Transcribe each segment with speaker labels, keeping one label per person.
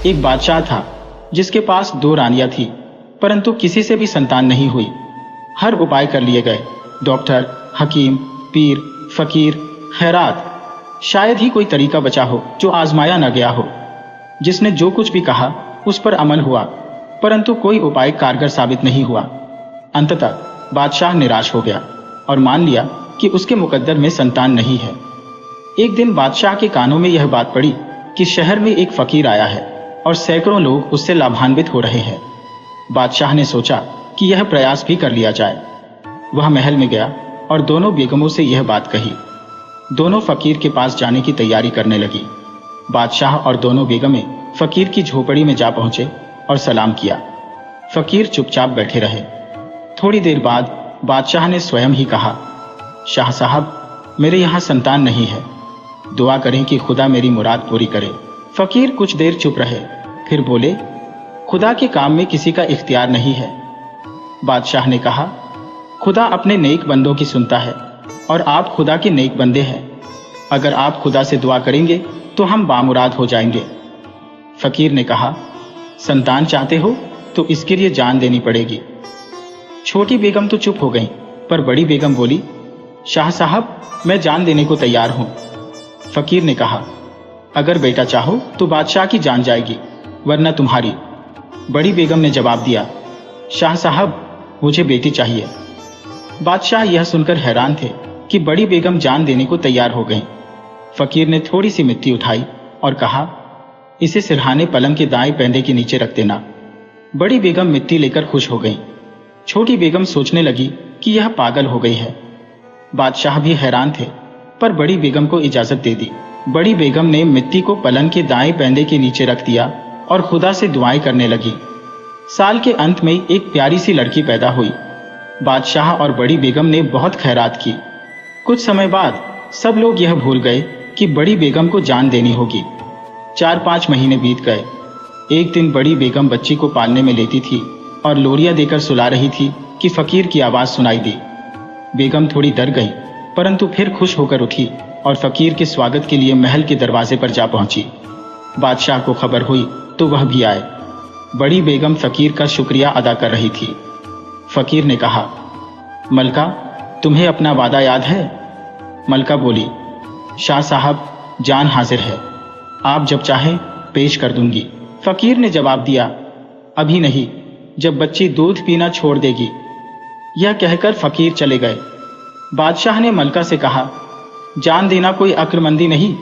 Speaker 1: एक बादशाह था जिसके पास 2 रानियां थी, परंतु किसी से भी संतान नहीं हुई। हर उपाय कर लिए गए, डॉक्टर, हकीम, पीर, फकीर, खैरात, शायद ही कोई तरीका बचा हो जो आजमाया न गया हो। जिसने जो कुछ भी कहा उस पर अमल हुआ, परंतु कोई उपाय कारगर साबित नहीं हुआ। अंततः बादशाह निराश हो गया और मान लिया कि उसके मुकद्दर में संतान नहीं है। एक दिन बादशाह के कानों में यह बात पड़ी कि शहर में एक फकीर आया है और सैकड़ों लोग उससे लाभान्वित हो रहे हैं। बादशाह ने सोचा कि यह प्रयास भी कर लिया जाए। वह महल में गया और दोनों बेगमों से यह बात कही। दोनों फकीर के पास जाने की तैयारी करने लगी। बादशाह और दोनों बेगमें फकीर की झोपड़ी में जा पहुंचे और सलाम किया। फकीर चुपचाप बैठे रहे। थोड़ी देर बाद बादशाह ने स्वयं ही कहा, शाह साहब, मेरे यहाँ संतान नहीं है, दुआ करें कि खुदा मेरी मुराद पूरी करे। फकीर कुछ देर चुप रहे, फिर बोले, खुदा के काम में किसी का इख्तियार नहीं है। बादशाह ने कहा, खुदा अपने नेक बंदों की सुनता है और आप खुदा के नेक बंदे हैं। अगर आप खुदा से दुआ करेंगे तो हम बामुराद हो जाएंगे। फकीर ने कहा, संतान चाहते हो तो इसके लिए जान देनी पड़ेगी। छोटी बेगम तो चुप हो गई, पर बड़ी बेगम बोली, शाह साहब, मैं जान देने को तैयार हूं। फकीर ने कहा, अगर बेटा चाहो तो बादशाह की जान जाएगी, वरना तुम्हारी। बड़ी बेगम ने जवाब दिया, शाह साहब, मुझे बेटी चाहिए। बादशाह यह सुनकर हैरान थे कि बड़ी बेगम जान देने को तैयार हो गई। फकीर ने थोड़ी सी मिट्टी उठाई और कहा, इसे सिरहाने पलंग के दाएं पैंदे के नीचे रख देना। बड़ी बेगम मिट्टी लेकर खुश हो गई। छोटी बेगम सोचने लगी कि यह पागल हो गई है। बादशाह भी हैरान थे, पर बड़ी बेगम को इजाजत दे दी। बड़ी बेगम ने मिट्टी को पलंग के दाएं पैंदे के नीचे रख दिया और खुदा से दुआएं करने लगी। साल के अंत में एक प्यारी सी लड़की पैदा हुई। बादशाह और बड़ी बेगम ने बहुत खैरात की। कुछ समय बाद सब लोग यह भूल गए कि बड़ी बेगम को जान देनी होगी। 4-5 महीने बीत गए। एक दिन बड़ी बेगम बच्ची को पालने में लेती थी और लोरिया देकर सुला रही थी कि फकीर की आवाज सुनाई दी। बेगम थोड़ी डर गई, परंतु फिर खुश होकर उठी और फकीर के स्वागत के लिए महल के दरवाजे पर जा पहुंची। बादशाह को खबर हुई तो वह भी आए। बड़ी बेगम फकीर का शुक्रिया अदा कर रही थी। फकीर ने कहा, मलका, तुम्हें अपना वादा याद है? मलका बोली, शाह साहब, जान हाजिर है, आप जब चाहें पेश कर दूंगी। फकीर ने जवाब दिया, अभी नहीं, जब बच्ची दूध पीना छोड़ देगी। यह कहकर फकीर चले गए। बादशाह ने मलका से कहा, जान देना कोई अक्लमंदी नहीं,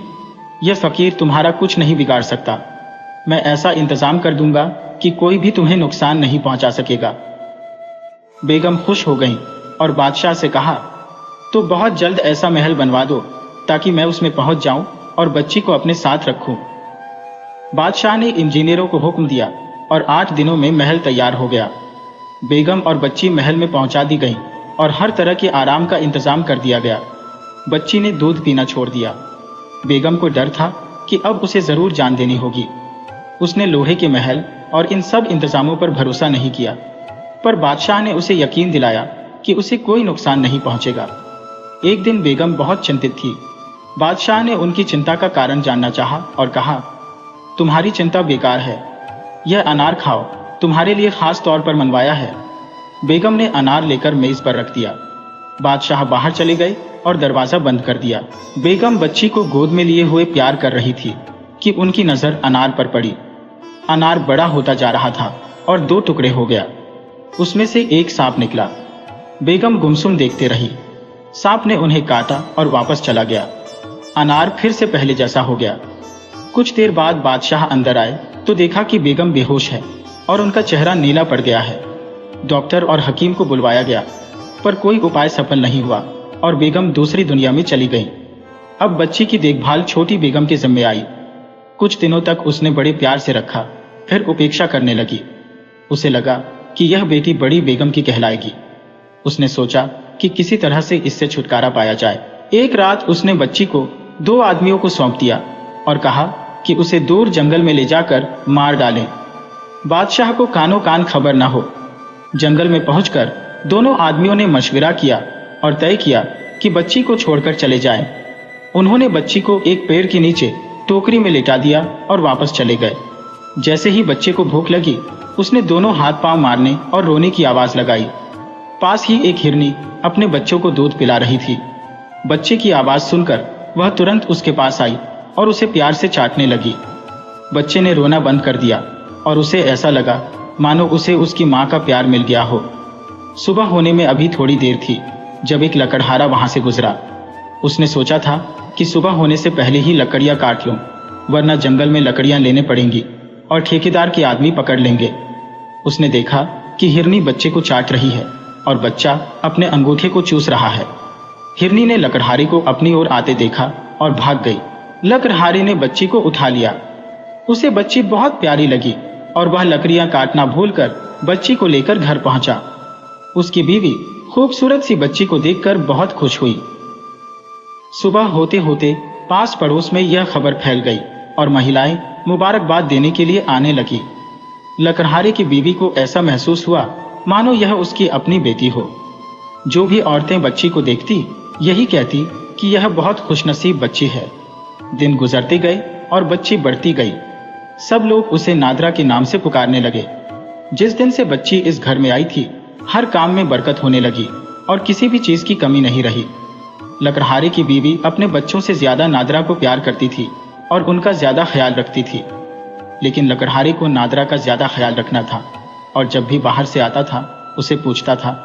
Speaker 1: यह फकीर तुम्हारा कुछ नहीं बिगाड़ सकता। मैं ऐसा इंतजाम कर दूंगा कि कोई भी तुम्हें नुकसान नहीं पहुंचा सकेगा। बेगम खुश हो गईं और बादशाह से कहा, तो बहुत जल्द ऐसा महल बनवा दो ताकि मैं उसमें पहुंच जाऊं और बच्ची को अपने साथ रखूं। बादशाह ने इंजीनियरों को हुक्म दिया और 8 दिनों में महल तैयार हो गया। बेगम और बच्ची महल में पहुंचा दी गईं और हर तरह के आराम का इंतजाम कर दिया गया। बच्ची ने दूध पीना छोड़ दिया। बेगम को डर था कि अब उसे जरूर जान देनी होगी। उसने लोहे के महल और इन सब इंतजामों पर भरोसा नहीं किया, पर बादशाह ने उसे यकीन दिलाया कि उसे कोई नुकसान नहीं पहुंचेगा। एक दिन बेगम बहुत चिंतित थी। बादशाह ने उनकी चिंता का कारण जानना चाहा और कहा, तुम्हारी चिंता बेकार है, यह अनार खाओ, तुम्हारे लिए खास तौर पर मनवाया है। बेगम ने अनार लेकर मेज पर रख दिया। बादशाह बाहर चले गए और दरवाजा बंद कर दिया। बेगम बच्ची को गोद में लिए हुए प्यार कर रही थी कि उनकी नजर अनार पर पड़ी। अनार बड़ा होता जा रहा था और 2 टुकड़े हो गया। उसमें से एक सांप निकला। बेगम गुमसुम देखते रही। सांप ने उन्हें काटा और वापस चला गया। अनार फिर से पहले जैसा हो गया। कुछ देर बाद बादशाह अंदर आए तो देखा कि बेगम बेहोश है और उनका चेहरा नीला पड़ गया है। डॉक्टर और हकीम को बुलवाया गया, पर कोई उपाय सफल नहीं हुआ और बेगम दूसरी दुनिया में चली गई। अब बच्ची की देखभाल छोटी बेगम के जिम्मे आई। कुछ दिनों तक उसने बड़े प्यार से रखा, फिर उपेक्षा करने लगी। उसे लगा कि यह बेटी बड़ी बेगम की कहलाएगी। उसने सोचा कि किसी तरह से इससे छुटकारा पाया जाए। एक रात उसने बच्ची को 2 आदमियों को सौंप दिया और कहा कि उसे दूर जंगल में ले जाकर मार डालें। बादशाह को कानों कान खबर न हो। जंगल में पहुंचकर दोनों आदमियों ने मशविरा किया और तय किया कि बच्ची को छोड़कर चले जाएं। उन्होंने बच्ची को एक पेड़ के नीचे टोकरी में लेटा दिया और वापस चले गए। जैसे ही बच्चे को भूख लगी, उसने दोनों हाथ पांव मारने और रोने की आवाज लगाई। पास ही एक हिरनी अपने बच्चों को दूध पिला रही थी। बच्चे की आवाज सुनकर वह तुरंत उसके पास आई और उसे प्यार से चाटने लगी। बच्चे ने रोना बंद कर दिया और उसे ऐसा लगा मानो उसे उसकी माँ का प्यार मिल गया हो। सुबह होने में अभी थोड़ी देर थी जब एक लकड़हारा वहां से गुजरा। उसने सोचा था कि सुबह होने से पहले ही लकड़ियां काट लूं, वरना जंगल में लकड़ियां लेने पड़ेंगी और ठेकेदार के आदमी पकड़ लेंगे। उसने देखा कि हिरनी बच्चे को चाट रही है और बच्चा अपने अंगूठे को चूस रहा है। हिरनी ने लकड़हारे को अपनी ओर आते देखा और भाग गई। लकड़हारे ने बच्ची को उठा लिया। उसे बच्ची बहुत प्यारी लगी और वह लकड़ियां काटना भूलकर बच्ची को लेकर घर पहुंचा। उसकी बीवी खूबसूरत सी बच्ची को देखकर बहुत खुश हुई। सुबह होते होते पास पड़ोस में यह खबर फैल गई और महिलाएं मुबारकबाद देने के लिए आने लगी। लकड़हारे की बीवी को ऐसा महसूस हुआ मानो यह उसकी अपनी बेटी हो। जो भी औरतें बच्ची को देखती यही कहती कि यह बहुत खुशनसीब बच्ची है। दिन गुजरते गए और बच्ची बढ़ती गई। सब लोग उसे नादरा के नाम से पुकारने लगे। जिस दिन से बच्ची इस घर में आई थी, हर काम में बरकत होने लगी और किसी भी चीज की कमी नहीं रही। लकड़हारे की बीवी अपने बच्चों से ज्यादा नादरा को प्यार करती थी और उनका ज्यादा ख्याल रखती थी। लेकिन लकड़हारे को नादरा का ज्यादा ख्याल रखना था और जब भी बाहर से आता था उसे पूछता था।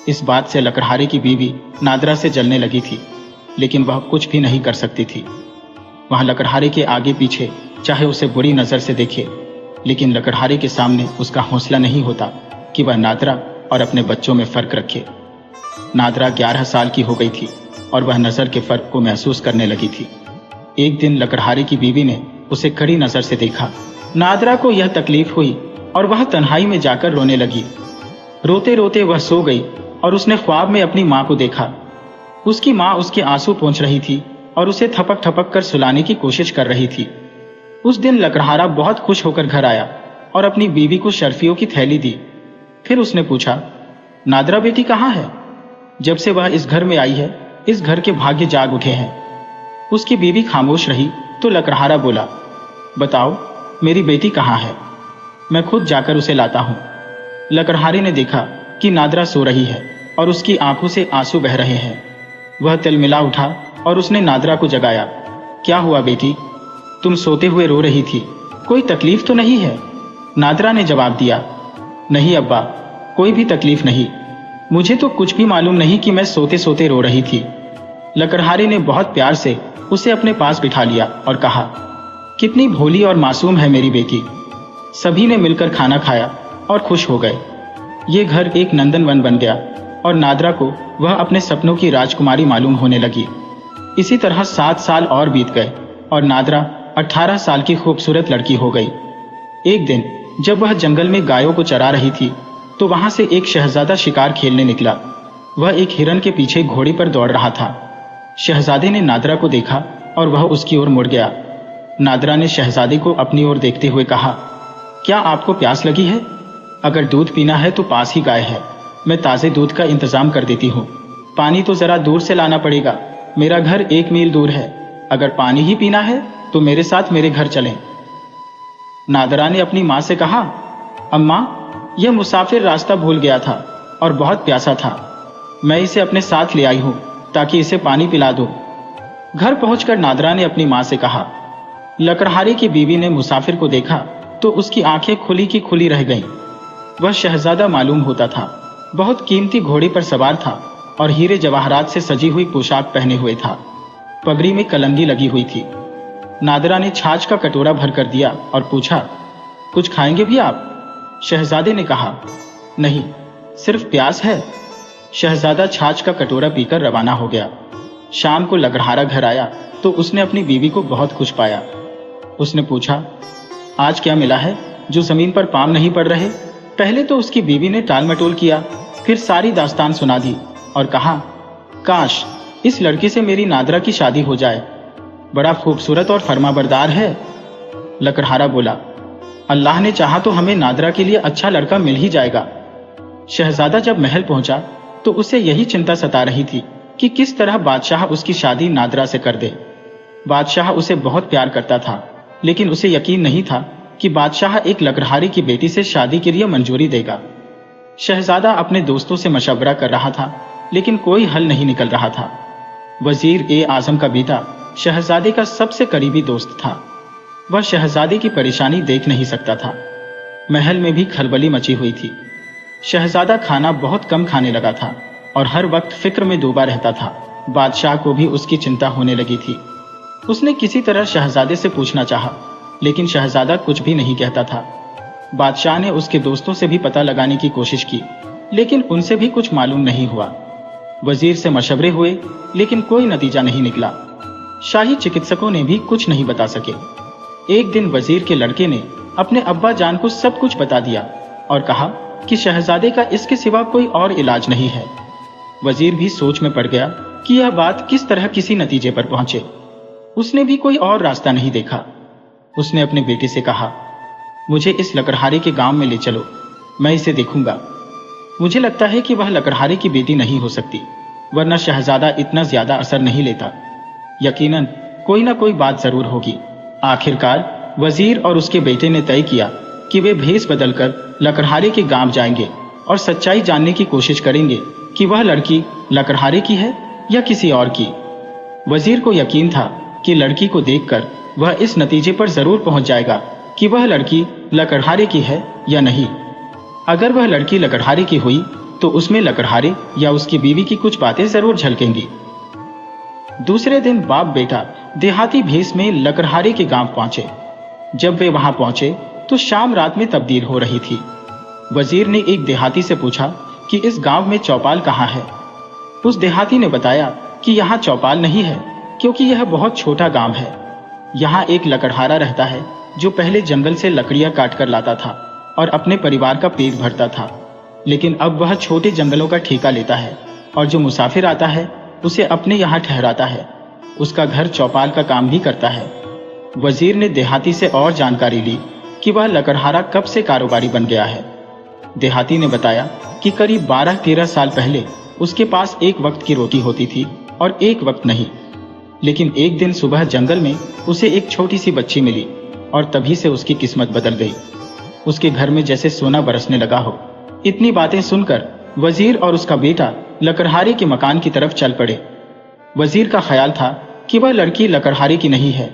Speaker 1: इस बात से लकड़हारे की बीवी नादरा से जलने लगी थी, लेकिन वह कुछ भी नहीं कर सकती थी। वह लकड़हारे के आगे पीछे चाहे उसे बुरी नजर से देखे, लेकिन लकड़हारे के सामने उसका हौसला नहीं होता कि वह नादरा और अपने बच्चों में फर्क रखे। नादरा 11 साल की हो गई थी और वह नजर के फर्क को महसूस करने लगी थी। एक दिन लकड़हारे की बीवी ने उसे कड़ी नजर से देखा। नादरा को यह तकलीफ हुई और वह तन्हाई में जाकर रोने लगी। रोते रोते वह सो गई और उसने ख्वाब में अपनी माँ को देखा। उसकी माँ उसके आंसू पोंछ रही थी और उसे थपक थपक कर सुलाने की कोशिश कर रही थी। उस दिन लकड़हारा बहुत खुश होकर घर आया और अपनी बीवी को शर्फियों की थैली दी। फिर उसने पूछा, नादरा बेटी कहाँ है? जब से वह इस घर में आई है, इस घर के भाग्य जाग उठे हैं। उसकी बीवी खामोश रही तो लकड़हारा बोला, बताओ मेरी बेटी कहाँ है? मैं खुद जाकर उसे लाता हूँ। लकड़हारे ने देखा कि नादरा सो रही है और उसकी आंखों से आंसू बह रहे हैं। वह तिलमिला उठा और उसने नादरा को जगाया। क्या हुआ बेटी, तुम सोते हुए रो रही थी, कोई तकलीफ तो नहीं है? नादरा ने जवाब दिया, नहीं अब्बा, कोई भी तकलीफ नहीं। मुझे तो कुछ भी मालूम नहीं कि मैं सोते सोते रो रही थी। लकड़हारे ने बहुत प्यार से उसे अपने पास बिठा लिया और कहा, कितनी भोली और मासूम है मेरी बेटी। सभी ने मिलकर खाना खाया और खुश हो गए। ये घर एक नंदनवन बन गया और नादरा को वह अपने सपनों की राजकुमारी मालूम होने लगी। इसी तरह 7 साल और बीत गए और नादरा 18 साल की खूबसूरत लड़की हो गई। एक दिन जब वह जंगल में गायों को चरा रही थी तो वहां से एक शहजादा शिकार खेलने निकला। वह एक हिरन के पीछे घोड़े पर दौड़ रहा था। शहजादे ने नादरा को देखा और वह उसकी ओर मुड़ गया। नादरा ने शहजादे को अपनी ओर देखते हुए कहा, क्या आपको प्यास लगी है? अगर दूध पीना है तो पास ही गाय है, मैं ताजे दूध का इंतजाम कर देती हूँ। पानी तो जरा दूर से लाना पड़ेगा, मेरा घर 1 मील दूर है। अगर पानी ही पीना है तो मेरे साथ मेरे घर चलें। नादरा ने अपनी माँ से कहा, अम्मा, यह मुसाफिर रास्ता भूल गया था और बहुत प्यासा था। मैं इसे अपने साथ ले आई हूँ ताकि इसे पानी पिला दो। घर पहुंचकर नादरा ने अपनी माँ से कहा। लकड़हारे की बीवी ने मुसाफिर को देखा तो उसकी आंखें खुली की खुली रह गईं। वह शहजादा मालूम होता था, बहुत कीमती घोड़े पर सवार था और हीरे जवाहरात से सजी हुई पोशाक पहने हुए था। पगड़ी में कलंगी लगी हुई थी। नादरा ने छाछ का कटोरा भर कर दिया और पूछा, कुछ खाएंगे भी आप? शहजादे ने कहा, नहीं, सिर्फ प्यास है। शहजादा छाछ का कटोरा पीकर रवाना हो गया। शाम को लकड़हारा घर आया तो उसने अपनी बीवी को बहुत खुश पाया। उसने पूछा, आज क्या मिला है जो जमीन पर पाँव नहीं पड़ रहे? पहले तो उसकी बीवी ने टाल मटोल किया, फिर सारी दास्तान सुना दी और कहा, काश इस लड़की से मेरी नादरा की शादी हो जाए, बड़ा खूबसूरत और फरमाबरदार है। लकड़हारा बोला, अल्लाह ने चाहा तो हमें नादरा के लिए अच्छा लड़का मिल ही जाएगा। शहजादा जब महल पहुंचा तो उसे यही चिंता सता रही थी कि किस तरह बादशाह उसकी शादी नादरा से कर दे। बादशाह उसे बहुत प्यार करता था, लेकिन उसे यकीन नहीं था कि बादशाह एक लकड़हारे की बेटी से शादी के लिए मंजूरी देगा। शहजादा अपने दोस्तों से मशवरा कर रहा था, लेकिन कोई हल नहीं निकल रहा था। वजीर ए आजम का बेटा शहजादे का सबसे करीबी दोस्त था। वह शहजादे की परेशानी देख नहीं सकता था। महल में भी खलबली मची हुई थी। शहजादा खाना बहुत कम खाने लगा था और हर वक्त फिक्र में डूबा रहता था। बादशाह को भी उसकी चिंता होने लगी थी। उसने किसी तरह शहजादे से पूछना चाहा, लेकिन शहजादा कुछ भी नहीं कहता था। बादशाह ने उसके दोस्तों से भी पता लगाने की कोशिश की, लेकिन उनसे भी कुछ मालूम नहीं हुआ। वजीर से मशवरे हुए, लेकिन कोई नतीजा नहीं निकला। शाही चिकित्सकों ने भी कुछ नहीं बता सके। एक दिन वजीर के लड़के ने अपने अब्बा जान को सब कुछ बता दिया और कहा कि शहजादे का इसके सिवा कोई और इलाज नहीं है। वजीर भी सोच में पड़ गया कि यह बात किस तरह किसी नतीजे पर पहुंचे। उसने भी कोई और रास्ता नहीं देखा। उसने अपने बेटे से कहा, मुझे इस लकड़हारे के गांव में ले चलो, मैं इसे देखूंगा। मुझे लगता है कि वह लकड़हारे की बेटी नहीं हो सकती, वरना शहजादा इतना ज्यादा असर नहीं लेता। यकीनन कोई ना कोई बात जरूर होगी। आखिरकार वजीर और उसके बेटे ने तय किया कि वे भेष बदलकर लकड़हारे के गांव जाएंगे और सच्चाई जानने की कोशिश करेंगे कि वह लड़की लकड़हारे की है या किसी और की। वजीर को यकीन था कि लड़की को देखकर वह इस नतीजे पर जरूर पहुंच जाएगा कि वह लड़की लकड़हारे की है या नहीं। अगर वह लड़की लकड़हारे की हुई तो उसमें लकड़हारे या उसकी बीवी की कुछ बातें जरूर झलकेंगी। दूसरे दिन बाप बेटा देहाती भेष में लकड़हारे के गांव पहुंचे। जब वे वहां पहुंचे तो शाम रात में तब्दील हो रही थी। वजीर ने एक देहाती से पूछा कि इस गांव में चौपाल कहाँ है। उस देहाती ने बताया कि यहाँ चौपाल नहीं है, क्योंकि यह बहुत छोटा गांव है। यहाँ एक लकड़हारा रहता है जो पहले जंगल से लकड़ियां काट कर लाता था और अपने परिवार का पेट भरता था, लेकिन अब वह छोटे जंगलों का ठेका लेता है और जो मुसाफिर आता है उसे अपने यहाँ ठहराता है। उसका घर चौपाल का काम भी करता है। वजीर ने देहाती से और जानकारी ली कि वह लकड़हारा कब से कारोबारी बन गया है। देहाती ने बताया कि करीब 12-13 साल पहले उसके पास एक वक्त की रोटी होती थी और एक वक्त नहीं, लेकिन एक दिन सुबह जंगल में उसे एक छोटी सी बच्ची मिली और तभी से उसकी किस्मत बदल गई। उसके घर में जैसे सोना बरसने लगा हो। इतनी बातें सुनकर वजीर और उसका बेटा लकड़हारे के मकान की तरफ चल पड़े। वजीर का ख्याल था कि वह लड़की लकड़हारे की नहीं है।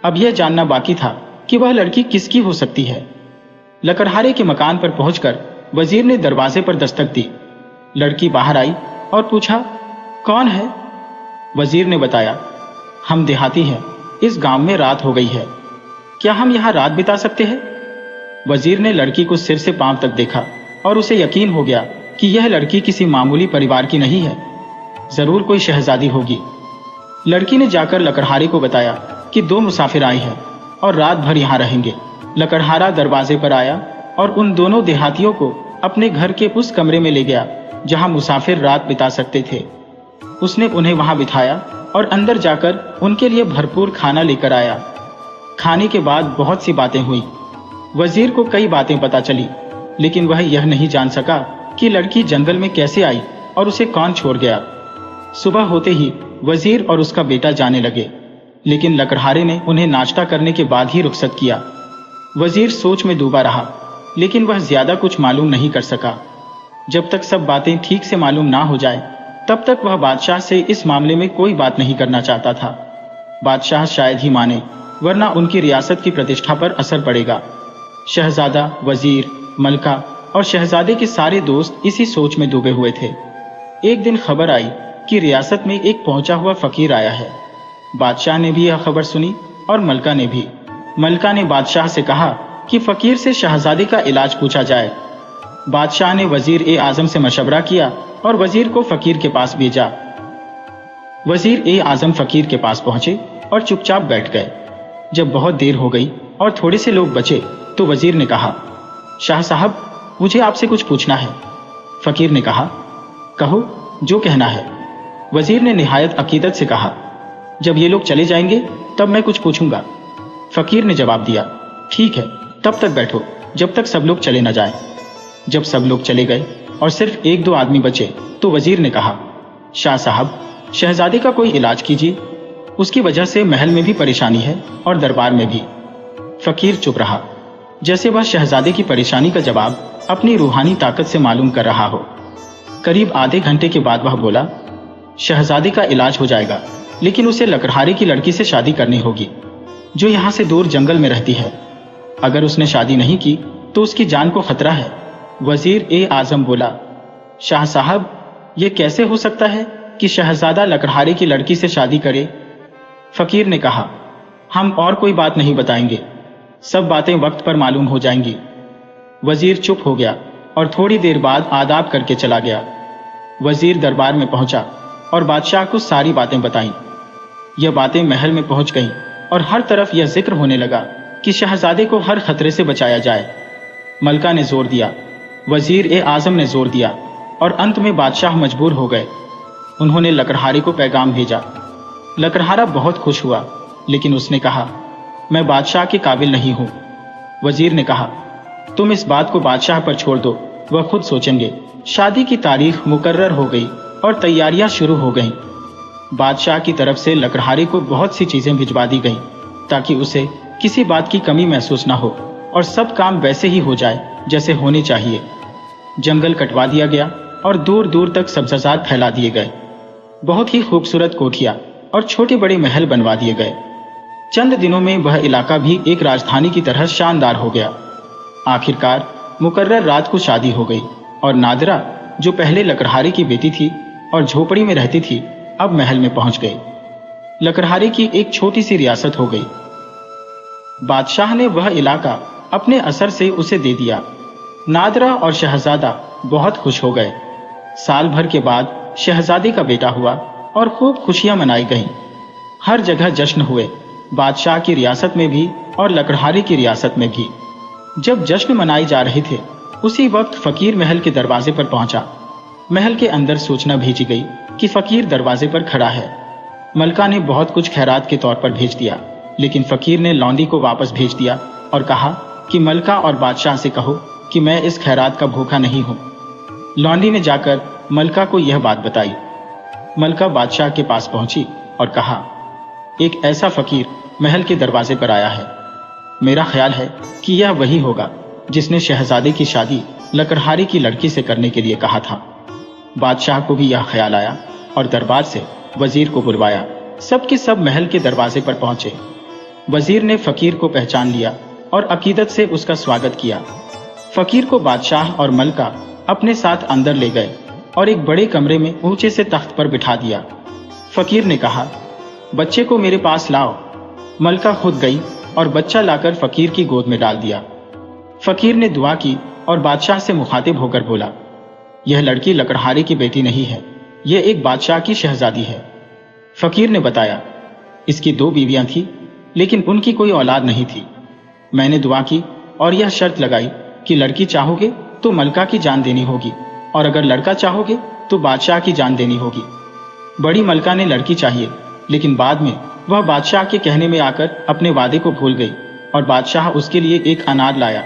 Speaker 1: अब यह जानना बाकी था कि वह लड़की किसकी हो सकती है। लकड़हारे के मकान पर पहुंचकर वजीर ने दरवाजे पर दस्तक दी। लड़की बाहर आई और पूछा, कौन है? वजीर ने बताया, हम देहाती हैं, इस गांव में रात हो गई है, क्या हम यहाँ रात बिता सकते हैं? वजीर ने लड़की को सिर से पांव तक देखा और उसे यकीन हो गया कि यह लड़की किसी मामूली परिवार की नहीं है, जरूर कोई शहजादी होगी। लड़की ने जाकर लकड़हारे को बताया कि 2 मुसाफिर आए हैं और रात भर यहाँ रहेंगे। लकड़हारा दरवाजे पर आया और उन दोनों देहातियों को अपने घर के उस कमरे में ले गया जहाँ मुसाफिर रात बिता सकते थे। उसने उन्हें वहां बिठाया और अंदर जाकर उनके लिए भरपूर खाना लेकर आया। खाने के बाद बहुत सी बातें हुई। वजीर को कई बातें पता चली, लेकिन वह यह नहीं जान सका कि लड़की जंगल में कैसे आई और उसे कौन छोड़ गया। सुबह होते ही वजीर और उसका बेटा जाने लगे, लेकिन लकड़हारे ने उन्हें नाश्ता करने के बाद ही रुखसत किया। वजीर सोच में डूबा रहा, लेकिन वह ज्यादा कुछ मालूम नहीं कर सका। जब तक सब बातें ठीक से मालूम ना हो जाए, तब तक वह बादशाह से इस मामले में कोई बात नहीं करना चाहता था। बादशाह शायद ही माने, वरना उनकी रियासत की प्रतिष्ठा पर असर पड़ेगा। शहजादा, वजीर, मलका और शहजादे के सारे दोस्त इसी सोच में डूबे हुए थे। एक दिन खबर आई कि रियासत में एक पहुंचा हुआ फकीर आया है। बादशाह ने भी यह खबर सुनी और मलका ने भी। मलका ने बादशाह से कहा कि फकीर से शहजादे का इलाज पूछा जाए। बादशाह ने वजीर ए आजम से मशवरा किया और वजीर को फकीर के पास भेजा। वजीर ए आजम फकीर के पास पहुंचे और चुपचाप बैठ गए। जब बहुत देर हो गई और थोड़े से लोग बचे तो वजीर ने कहा, शाह साहब, मुझे आपसे कुछ पूछना है। फकीर ने कहा, कहो, जो कहना है। वजीर ने निहायत अकीदत से कहा, जब ये लोग चले जाएंगे तब मैं कुछ पूछूंगा। फकीर ने जवाब दिया, ठीक है, तब तक बैठो जब तक सब लोग चले न जाएं। जब सब लोग चले गए और सिर्फ 1-2 आदमी बचे तो वजीर ने कहा, शाह साहब, शहजादे का कोई इलाज कीजिए, उसकी वजह से महल में भी परेशानी है और दरबार में भी। फकीर चुप रहा। जैसे वह शहजादे की परेशानी का जवाब अपनी रूहानी ताकत से मालूम कर रहा हो। करीब आधे घंटे के बाद वह बोला, शहजादे का इलाज हो जाएगा, लेकिन उसे लकड़हारे की लड़की से शादी करनी होगी जो यहाँ से दूर जंगल में रहती है। अगर उसने शादी नहीं की तो उसकी जान को खतरा है। वजीर ए आजम बोला, शाह साहब, ये कैसे हो सकता है कि शहजादा लकड़हारे की लड़की से शादी करे? फकीर ने कहा, हम और कोई बात नहीं बताएंगे, सब बातें वक्त पर मालूम हो जाएंगी। वजीर चुप हो गया और थोड़ी देर बाद आदाब करके चला गया। वजीर दरबार में पहुंचा और बादशाह को सारी बातें बताईं। यह बातें महल में पहुंच गईं और हर तरफ यह जिक्र होने लगा कि शहजादे को हर खतरे से बचाया जाए। मलका ने जोर दिया, वजीर ए आजम ने जोर दिया और अंत में बादशाह मजबूर हो गए। उन्होंने लकड़हारे को पैगाम भेजा। लकड़हारा बहुत खुश हुआ, लेकिन उसने कहा, मैं बादशाह के काबिल नहीं हूं। वजीर ने कहा, तुम इस बात को बादशाह पर छोड़ दो, वह खुद सोचेंगे। शादी की तारीख मुकर्रर हो गई और तैयारियां शुरू हो गईं। बादशाह की तरफ से लकड़हारे को बहुत सी चीजें भिजवा दी गईं ताकि उसे किसी बात की कमी महसूस न हो और सब काम वैसे ही हो जाए जैसे होने चाहिए। जंगल कटवा दिया गया और दूर दूर तक सब्जाजात फैला दिए गए। बहुत ही खूबसूरत कोठियां और छोटे बड़े महल बनवा दिए गए। चंद दिनों में वह इलाका भी एक राजधानी की तरह शानदार हो गया। आखिरकार मुकर्रर रात को शादी हो गई और नादिरा, जो पहले लकड़हारे की बेटी थी और झोपड़ी में रहती थी, अब महल में पहुंच गई। लकड़हारे की एक छोटी सी रियासत हो गई। बादशाह ने वह इलाका अपने असर से उसे दे दिया। नादिरा और शहजादा बहुत खुश हो गए। साल भर के बाद शहजादे का बेटा हुआ और खूब खुशियां मनाई गईं। हर जगह जश्न हुए, बादशाह की रियासत में भी और लकड़हारे की रियासत में भी। जब जश्न मनाए जा रहे थे, उसी वक्त फकीर महल के दरवाजे पर पहुंचा। महल के अंदर सूचना भेजी गई कि फकीर दरवाजे पर खड़ा है। मलका ने बहुत कुछ खैरात के तौर पर भेज दिया, लेकिन फकीर ने लौंडी को वापस भेज दिया और कहा कि मलका और बादशाह से कहो कि मैं इस खैरात का भूखा नहीं हूं। लौंडी ने जाकर मलका को यह बात बताई। मलका बादशाह के पास पहुंची और कहा, एक ऐसा फकीर महल के दरवाजे पर आया है। मेरा ख्याल है कि यह वही होगा जिसने शहजादे की शादी लकड़हारे की लड़की से करने के लिए कहा था। बादशाह को भी यह ख्याल आया और दरबार से वजीर को बुलवाया। सब के सब महल के दरवाजे पर पहुंचे। वजीर ने फकीर को पहचान लिया और अकीदत से उसका स्वागत किया। फकीर को बादशाह और मलका अपने साथ अंदर ले गए और एक बड़े कमरे में ऊंचे से तख्त पर बिठा दिया। फकीर ने कहा, बच्चे को मेरे पास लाओ। मलका खुद गई और बच्चा लाकर फकीर की गोद में डाल दिया। फकीर ने दुआ की और बादशाह से मुखातिब होकर बोला, यह लड़की लकड़हारे की बेटी नहीं है, यह एक बादशाह की शहजादी है। फकीर ने बताया, इसकी 2 बीवियां थी, लेकिन उनकी कोई औलाद नहीं थी। मैंने दुआ की और यह शर्त लगाई कि लड़की चाहोगे तो मलका की जान देनी होगी और अगर लड़का चाहोगे तो बादशाह की जान देनी होगी। बड़ी मलका ने लड़की चाहिए, लेकिन बाद में वह बादशाह के कहने में आकर अपने वादे को भूल गई और बादशाह उसके लिए एक अनार लाया।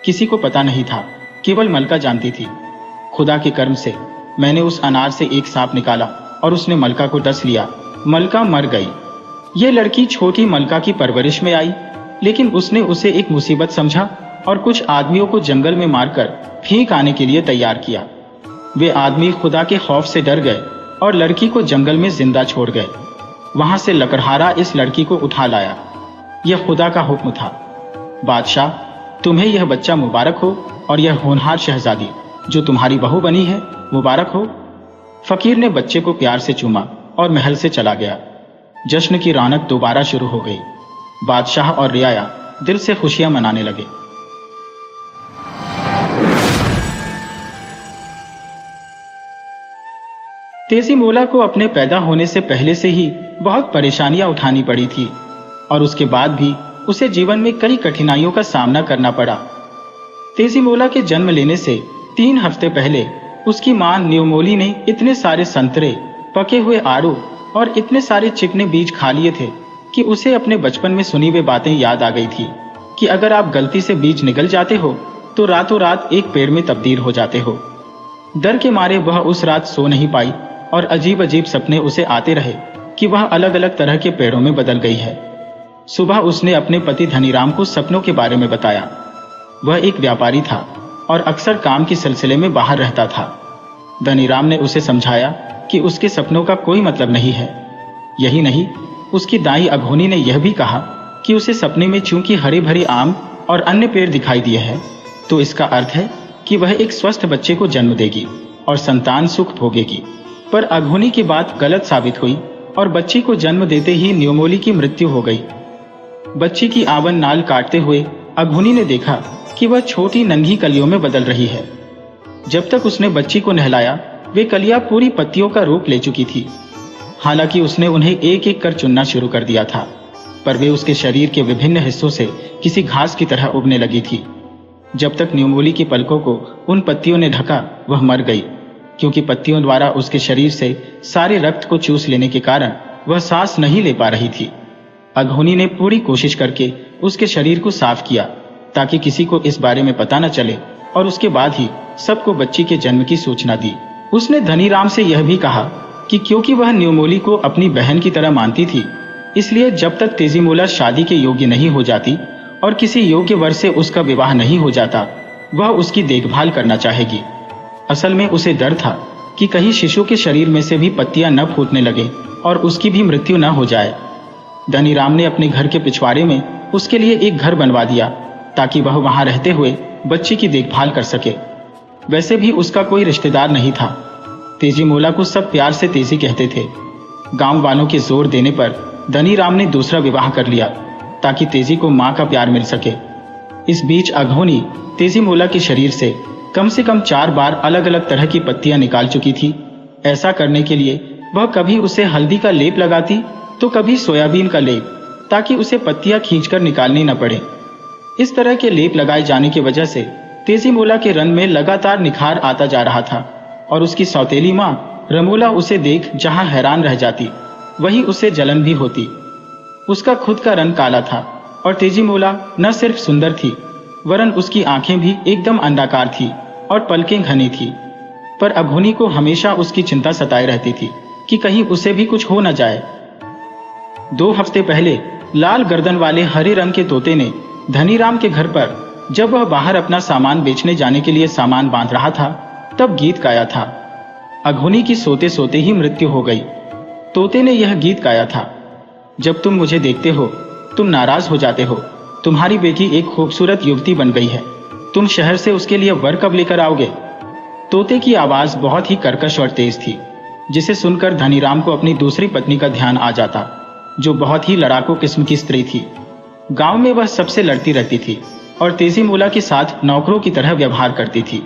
Speaker 1: किसी को पता नहीं था, केवल मलका जानती थी। खुदा के कर्म से मैंने उस अनार से एक सांप निकाला और उसने मलका को डस लिया। मलका मर गई। ये लड़की छोटी मलका की परवरिश में आई, लेकिन उसने उसे एक मुसीबत समझा और कुछ आदमियों को जंगल में मारकर भीख आने के लिए तैयार किया। वे आदमी खुदा के खौफ से डर गए और लड़की को जंगल में जिंदा छोड़ गए। वहां से लकड़हारा इस लड़की को उठा लाया। यह खुदा का हुक्म था। बादशाह, तुम्हें यह बच्चा मुबारक हो और यह होनहार शहजादी जो तुम्हारी बहू बनी है मुबारक हो। फकीर ने बच्चे को प्यार से चूमा और महल से चला गया। जश्न की रौनक दोबारा शुरू हो गई। बादशाह और रियाया दिल से खुशियां मनाने लगे। तेजी मोला को अपने पैदा होने से पहले से ही बहुत परेशानियां उठानी पड़ी थी और उसके बाद भी उसे जीवन में कई कठिनाइयों का सामना करना पड़ा। तेजी मोला के जन्म लेने से 3 हफ्ते पहले उसकी मां न्यूमोली ने इतने सारे संतरे, पके हुए आड़ू और इतने सारे चिकने बीज खा लिए थे कि उसे अपने बचपन में सुनी हुई बातें याद आ गई थी कि अगर आप गलती से बीज निगल जाते हो तो रातों रात एक पेड़ में तब्दील हो जाते हो। डर के मारे वह उस रात सो नहीं पाई और अजीब अजीब सपने उसे आते रहे कि वह अलग अलग तरह के पेड़ों में बदल गई है। सुबह उसने अपने पति धनीराम को सपनों के बारे में बताया। वह एक व्यापारी था और अक्सर काम के सिलसिले में बाहर रहता था। धनीराम ने उसे समझाया कि उसके सपनों का कोई मतलब नहीं है। यही नहीं, उसकी दाई अघोनी ने यह भी कहा कि उसे सपने में चूंकि हरे भरे आम और अन्य पेड़ दिखाई दिए हैं, तो इसका अर्थ है कि वह एक स्वस्थ बच्चे को जन्म देगी और संतान सुख भोगेगी। पर अघोनी की बात गलत साबित हुई और बच्ची को जन्म देते ही न्योमोली की मृत्यु हो गई। बच्ची की आवन नाल काटते हुए अघोनी ने देखा कि वह छोटी नन्ही कलियों में बदल रही है। जब तक उसने बच्ची को नहलाया, वे कलियां पूरी पत्तियों का रूप ले चुकी थी। हालांकि उसने उन्हें एक एक कर चुनना शुरू कर दिया था, पर वे उसके शरीर के विभिन्न हिस्सों से किसी घास की तरह उगने लगी थी। जब तक न्योमोली की पलकों को उन पत्तियों ने ढका, वह मर गई, क्योंकि पत्तियों द्वारा उसके शरीर से सारे रक्त को चूस लेने के कारण वह सांस नहीं ले पा रही थी। अघोनी ने पूरी कोशिश करके उसके शरीर को साफ किया ताकि किसी को इस बारे में पता न चले, और उसके बाद ही सबको बच्ची के जन्म की सूचना दी। उसने धनीराम से यह भी कहा कि क्योंकि वह न्योमोली को अपनी बहन की तरह मानती थी, इसलिए जब तक तेजीमोला शादी के योग्य नहीं हो जाती और किसी योग्य वर से उसका विवाह नहीं हो जाता, वह उसकी देखभाल करना चाहेगी। असल में उसे डर था कि कहीं शिशु के शरीर में से भी पत्तियां न फूटने लगे और उसकी भी मृत्यु न हो जाए। धनीराम ने अपने घर के पिछवाड़े में उसके लिए एक घर बनवा दिया ताकि वह वहां रहते हुए बच्ची की देखभाल कर सके। वैसे भी उसका कोई रिश्तेदार नहीं था। तेजीमोला को सब प्यार से तेजी कहते थे। गांव वालों के जोर देने पर धनीराम ने दूसरा विवाह कर लिया ताकि तेजी को मां का प्यार मिल सके। इस बीच अघोनी तेजीमोला के शरीर से कम 4 बार अलग अलग तरह की पत्तियां निकाल चुकी थी। ऐसा करने के लिए वह कभी उसे हल्दी का लेप लगाती तो कभी सोयाबीन का लेप, ताकि उसे पत्तियां खींचकर निकालनी न पड़े। इस तरह के लेप लगाए जाने की वजह से तेजीमोला के रंग में लगातार निखार आता जा रहा था और उसकी सौतेली मां रमोला उसे देख जहां हैरान रह जाती, वहीं उसे जलन भी होती। उसका खुद का रंग काला था और तेजीमोला न सिर्फ सुंदर थी, वरन उसकी आंखें भी एकदम अंडाकार थी और पलकें घनी थी। पर अघोनी को हमेशा उसकी चिंता सताए रहती थी कि कहीं उसे भी कुछ हो न जाए। 2 हफ्ते पहले लाल गर्दन वाले हरे रंग के तोते ने धनीराम के घर पर, जब वह बाहर अपना सामान बेचने जाने के लिए सामान बांध रहा था, तब गीत गाया था। अघोनी की सोते सोते ही मृत्यु हो गई। तोते ने यह गीत गाया था, जब तुम मुझे देखते हो तुम नाराज हो जाते हो। तुम्हारी बेटी एक खूबसूरत युवती बन गई है, तुम शहर से उसके लिए वर कब लेकर आओगे। तोते की आवाज बहुत ही कर्कश और तेज थी, जिसे सुनकर धनीराम को अपनी दूसरी पत्नी का ध्यान आ जाता, जो बहुत ही लड़ाकू किस्म की स्त्री थी। गांव में वह सबसे लड़ती रहती थी और तेजीमोला के साथ नौकरों की तरह व्यवहार करती थी।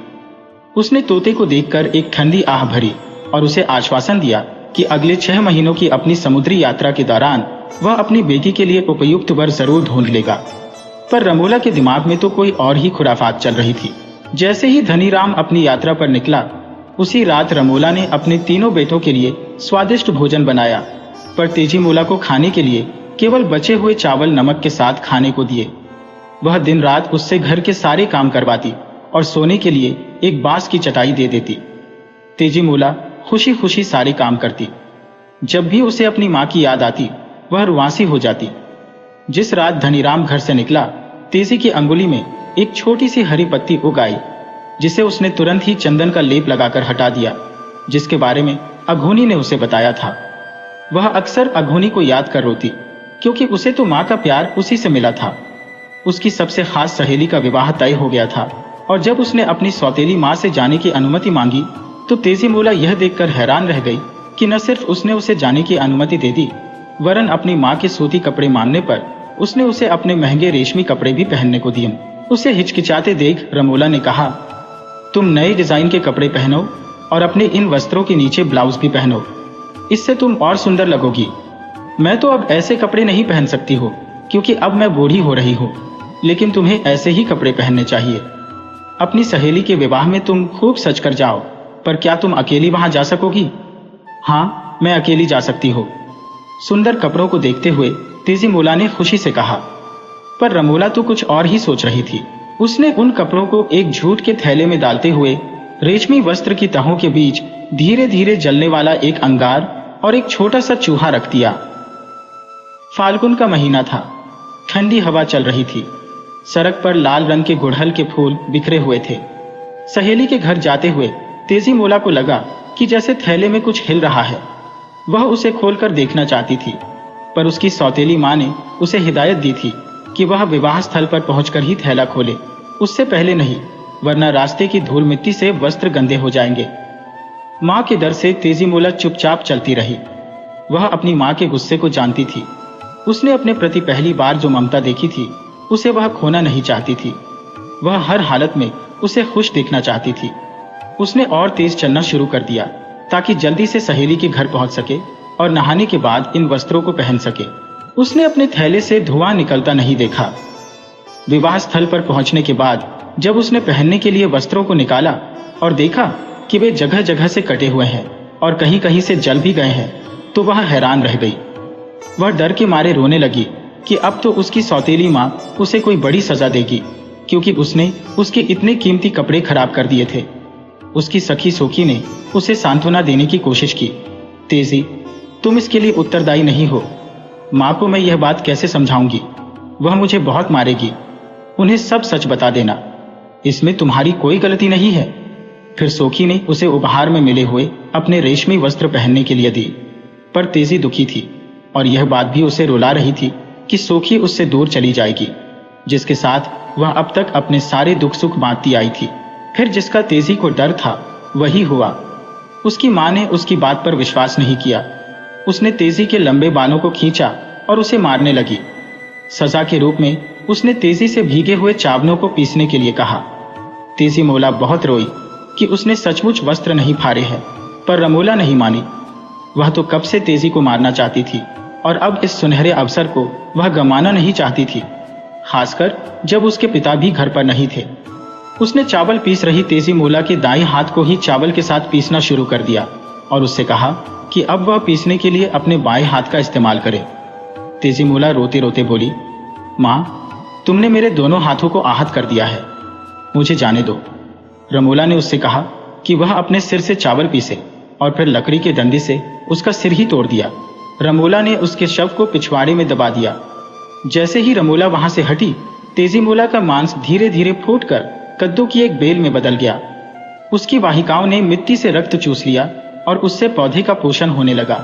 Speaker 1: उसने तोते को देखकर एक ठंडी आह भरी और उसे आश्वासन दिया कि अगले 6 महीनों की अपनी समुद्री यात्रा के दौरान वह अपनी बेटी के लिए उपयुक्त वर जरूर ढूंढ लेगा। पर रमोला के दिमाग में तो कोई और ही खुराफात चल रही थी। जैसे ही धनीराम अपनी यात्रा पर निकला, उसी रात रमोला ने अपने तीनों बेटों के लिए स्वादिष्ट भोजन बनाया, पर तेजीमोला को खाने के लिए केवल बचे हुए चावल नमक के साथ खाने को दिए। वह दिन रात उससे घर के सारे काम करवाती और सोने के लिए एक बांस की चटाई दे देती। तेजीमोला खुशी खुशी सारे काम करती। जब भी उसे अपनी मां की याद आती, वह रुआंसी हो जाती। जिस रात धनीराम घर से निकला, तेजी की अंगुली में एक छोटी सी हरी पत्ती उग आई, जिसे उसने तुरंत ही चंदन का लेप लगाकर हटा दिया, जिसके बारे में अघोनी ने उसे बताया था। वह अक्सर अघोनी को याद कर रोती, क्योंकि उसे तो मां का प्यार उसी से मिला था। उसकी सबसे खास सहेली का विवाह तय हो गया था, और जब उसने अपनी सौतेली मां से जाने की अनुमति मांगी, तो तेजीमोला यह देखकर हैरान रह गई कि न सिर्फ उसने उसे जाने की अनुमति दे दी, वरन अपनी मां के सूती कपड़े मांगने पर उसने उसे अपने महंगे रेशमी कपड़े भी पहनने को दिए। उसे हिचकिचाते देख रमोला ने कहा, तुम नए डिजाइन के कपड़े पहनो और अपने इन वस्त्रों के नीचे ब्लाउज भी पहनो, इससे तुम और सुंदर लगोगी। मैं तो अब ऐसे कपड़े नहीं पहन सकती हो, क्योंकि अब मैं बूढ़ी हो रही हूँ, लेकिन तुम्हें ऐसे ही कपड़े पहनने चाहिए। अपनी सहेली के विवाह में तुम खूब सज कर जाओ, पर क्या तुम अकेली वहां जा सकोगी? हाँ, मैं अकेली जा सकती हूँ, सुंदर कपड़ों को देखते हुए तेजीमोला ने खुशी से कहा। पर रमोला तो कुछ और ही सोच रही थी। उसने उन कपड़ों को एक झूठ के थैले में डालते हुए रेशमी वस्त्र की तहों के बीच धीरे धीरे जलने वाला एक अंगार और एक छोटा सा चूहा रख दिया। फाल्गुन का महीना था, ठंडी हवा चल रही थी। सड़क पर लाल रंग के गुड़हल के फूल बिखरे हुए थे। सहेली के घर जाते हुए तेजी मोला को लगा कि जैसे थैले में कुछ हिल रहा है। वह उसे खोलकर देखना चाहती थी, पर उसकी सौतेली माँ ने उसे हिदायत दी थी कि वह विवाह स्थल पर पहुंचकर ही थैला खोले, उससे पहले नहीं, वरना रास्ते की धूल मिट्टी से वस्त्र गंदे हो जाएंगे। माँ के डर से तेजी मोला चुपचाप चलती रही। वह अपनी माँ के गुस्से को जानती थी। उसने अपने प्रति पहली बार जो ममता देखी थी, उसे वह खोना नहीं चाहती थी। वह हर हालत में उसे खुश देखना चाहती थी। उसने और तेज चलना शुरू कर दिया ताकि जल्दी से सहेली के घर पहुंच सके और नहाने के बाद इन वस्त्रों को पहन सके। उसने अपने थैले से धुआं निकलता नहीं देखा। विवाह स्थल पर पहुंचने के बाद जब उसने पहनने के लिए वस्त्रों को निकाला और देखा कि वे जगह जगह से कटे हुए हैं और कहीं कहीं से जल भी गए हैं, तो वह हैरान रह गई। वह डर के मारे रोने लगी कि अब तो उसकी सौतेली माँ उसे कोई बड़ी सजा देगी, क्योंकि उसने उसके इतने कीमती कपड़े खराब कर दिए थे। उसकी सखी सोखी ने उसे सांत्वना देने की कोशिश की। तेजी, तुम इसके लिए उत्तरदायी नहीं हो। माँ को मैं यह बात कैसे समझाऊंगी? वह मुझे बहुत मारेगी। उन्हें सब सच बता देना, इसमें तुम्हारी कोई गलती नहीं है। फिर सोखी ने उसे उपहार में मिले हुए अपने रेशमी वस्त्र पहनने के लिए दी, पर तेजी दुखी थी और यह बात भी उसे रुला रही थी कि सोखी उससे दूर चली जाएगी, जिसके साथ वह अब तक अपने सारे दुख सुख बांटती आई थी। फिर जिसका तेजी को डर था वही हुआ। उसकी माँ ने उसकी बात पर विश्वास नहीं किया। उसने तेजी के लंबे बालों को खींचा और उसे मारने लगी। सजा के रूप में उसने तेजी से भीगे हुए चावलों को पीसने के लिए कहा। तेजी मोला बहुत रोई कि उसने सचमुच वस्त्र नहीं फाड़े हैं, पर रमोला नहीं मानी। वह तो कब से तेजी को मारना चाहती थी और अब इस सुनहरे अवसर को वह गंवाना नहीं चाहती थी, खासकर जब उसके पिता भी घर पर नहीं थे। उसने चावल पीस रही तेजी मोला के दाएं हाथ को ही चावल के साथ पीसना शुरू कर दिया और उससे कहा कि अब वह पीसने के लिए अपने बाएं हाथ का इस्तेमाल करे। तेजी मोला रोते रोते बोली, माँ, तुमने मेरे दोनों हाथों को आहत कर दिया है, मुझे जाने दो। रमोला ने उससे कहा कि वह अपने सिर से चावल पीसे और फिर लकड़ी के डंडे से उसका सिर ही तोड़ दिया। रमोला ने उसके शव को पिछवाड़े में दबा दिया। जैसे ही रमोला वहां से हटी, तेजी मोला का मांस धीरे धीरे फूटकर कद्दू की एक बेल में बदल गया। उसकी वाहिकाओं ने मिट्टी से रक्त चूस लिया और उससे पौधे का पोषण होने लगा।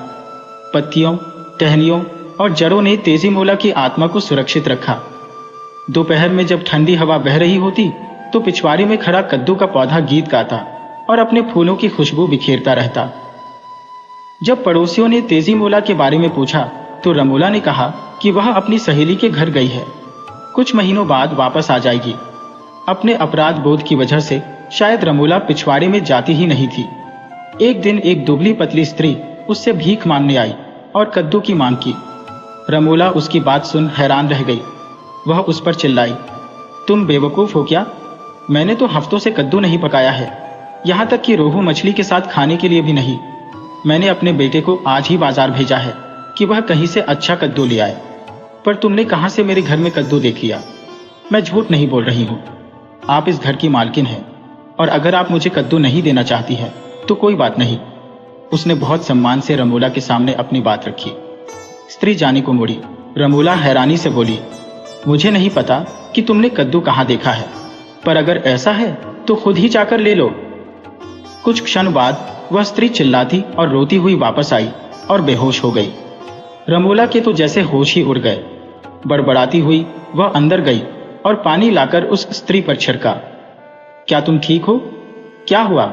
Speaker 1: पत्तियों, टहनियों और जड़ों ने तेजी मोला की आत्मा को सुरक्षित रखा। दोपहर में जब ठंडी हवा बह रही होती तो पिछवाड़े में खड़ा कद्दू का पौधा गीत गाता और अपने फूलों की खुशबू बिखेरता रहता। जब पड़ोसियों ने तेजी मोला के बारे में पूछा तो रमोला ने कहा कि वह अपनी सहेली के घर गई है, कुछ महीनों बाद वापस आ जाएगी। अपने अपराध बोध की वजह से शायद रमोला पिछवाड़े में जाती ही नहीं थी। एक दिन एक दुबली पतली स्त्री उससे भीख मांगने आई और कद्दू की मांग की। रमोला उसकी बात सुन हैरान रह गई। वह उस पर चिल्लाई, तुम बेवकूफ हो क्या? मैंने तो हफ्तों से कद्दू नहीं पकाया है, यहाँ तक कि रोहू मछली के साथ खाने के लिए भी नहीं। मैंने अपने बेटे को आज ही बाजार भेजा है कि वह कहीं से अच्छा कद्दू ले आए, पर तुमने कहाँ से मेरे घर में कद्दू देख लिया? मैं झूठ नहीं बोल रही हूँ, आप इस घर की मालकिन हैं और अगर आप मुझे कद्दू नहीं देना चाहती हैं तो कोई बात नहीं। उसने बहुत सम्मान से रमोला के सामने अपनी बात रखी। स्त्री जाने को मुड़ी। रमोला हैरानी से बोली, मुझे नहीं पता कि तुमने कद्दू कहाँ देखा है, पर अगर ऐसा है तो खुद ही जाकर ले लो। कुछ क्षण बाद वह स्त्री चिल्लाती और रोती हुई वापस आई और बेहोश हो गई। रमोला के तो जैसे होश ही उड़ गए। बड़बड़ाती हुई वह अंदर गई और पानी लाकर उस स्त्री पर छिड़का। क्या तुम ठीक हो? क्या हुआ?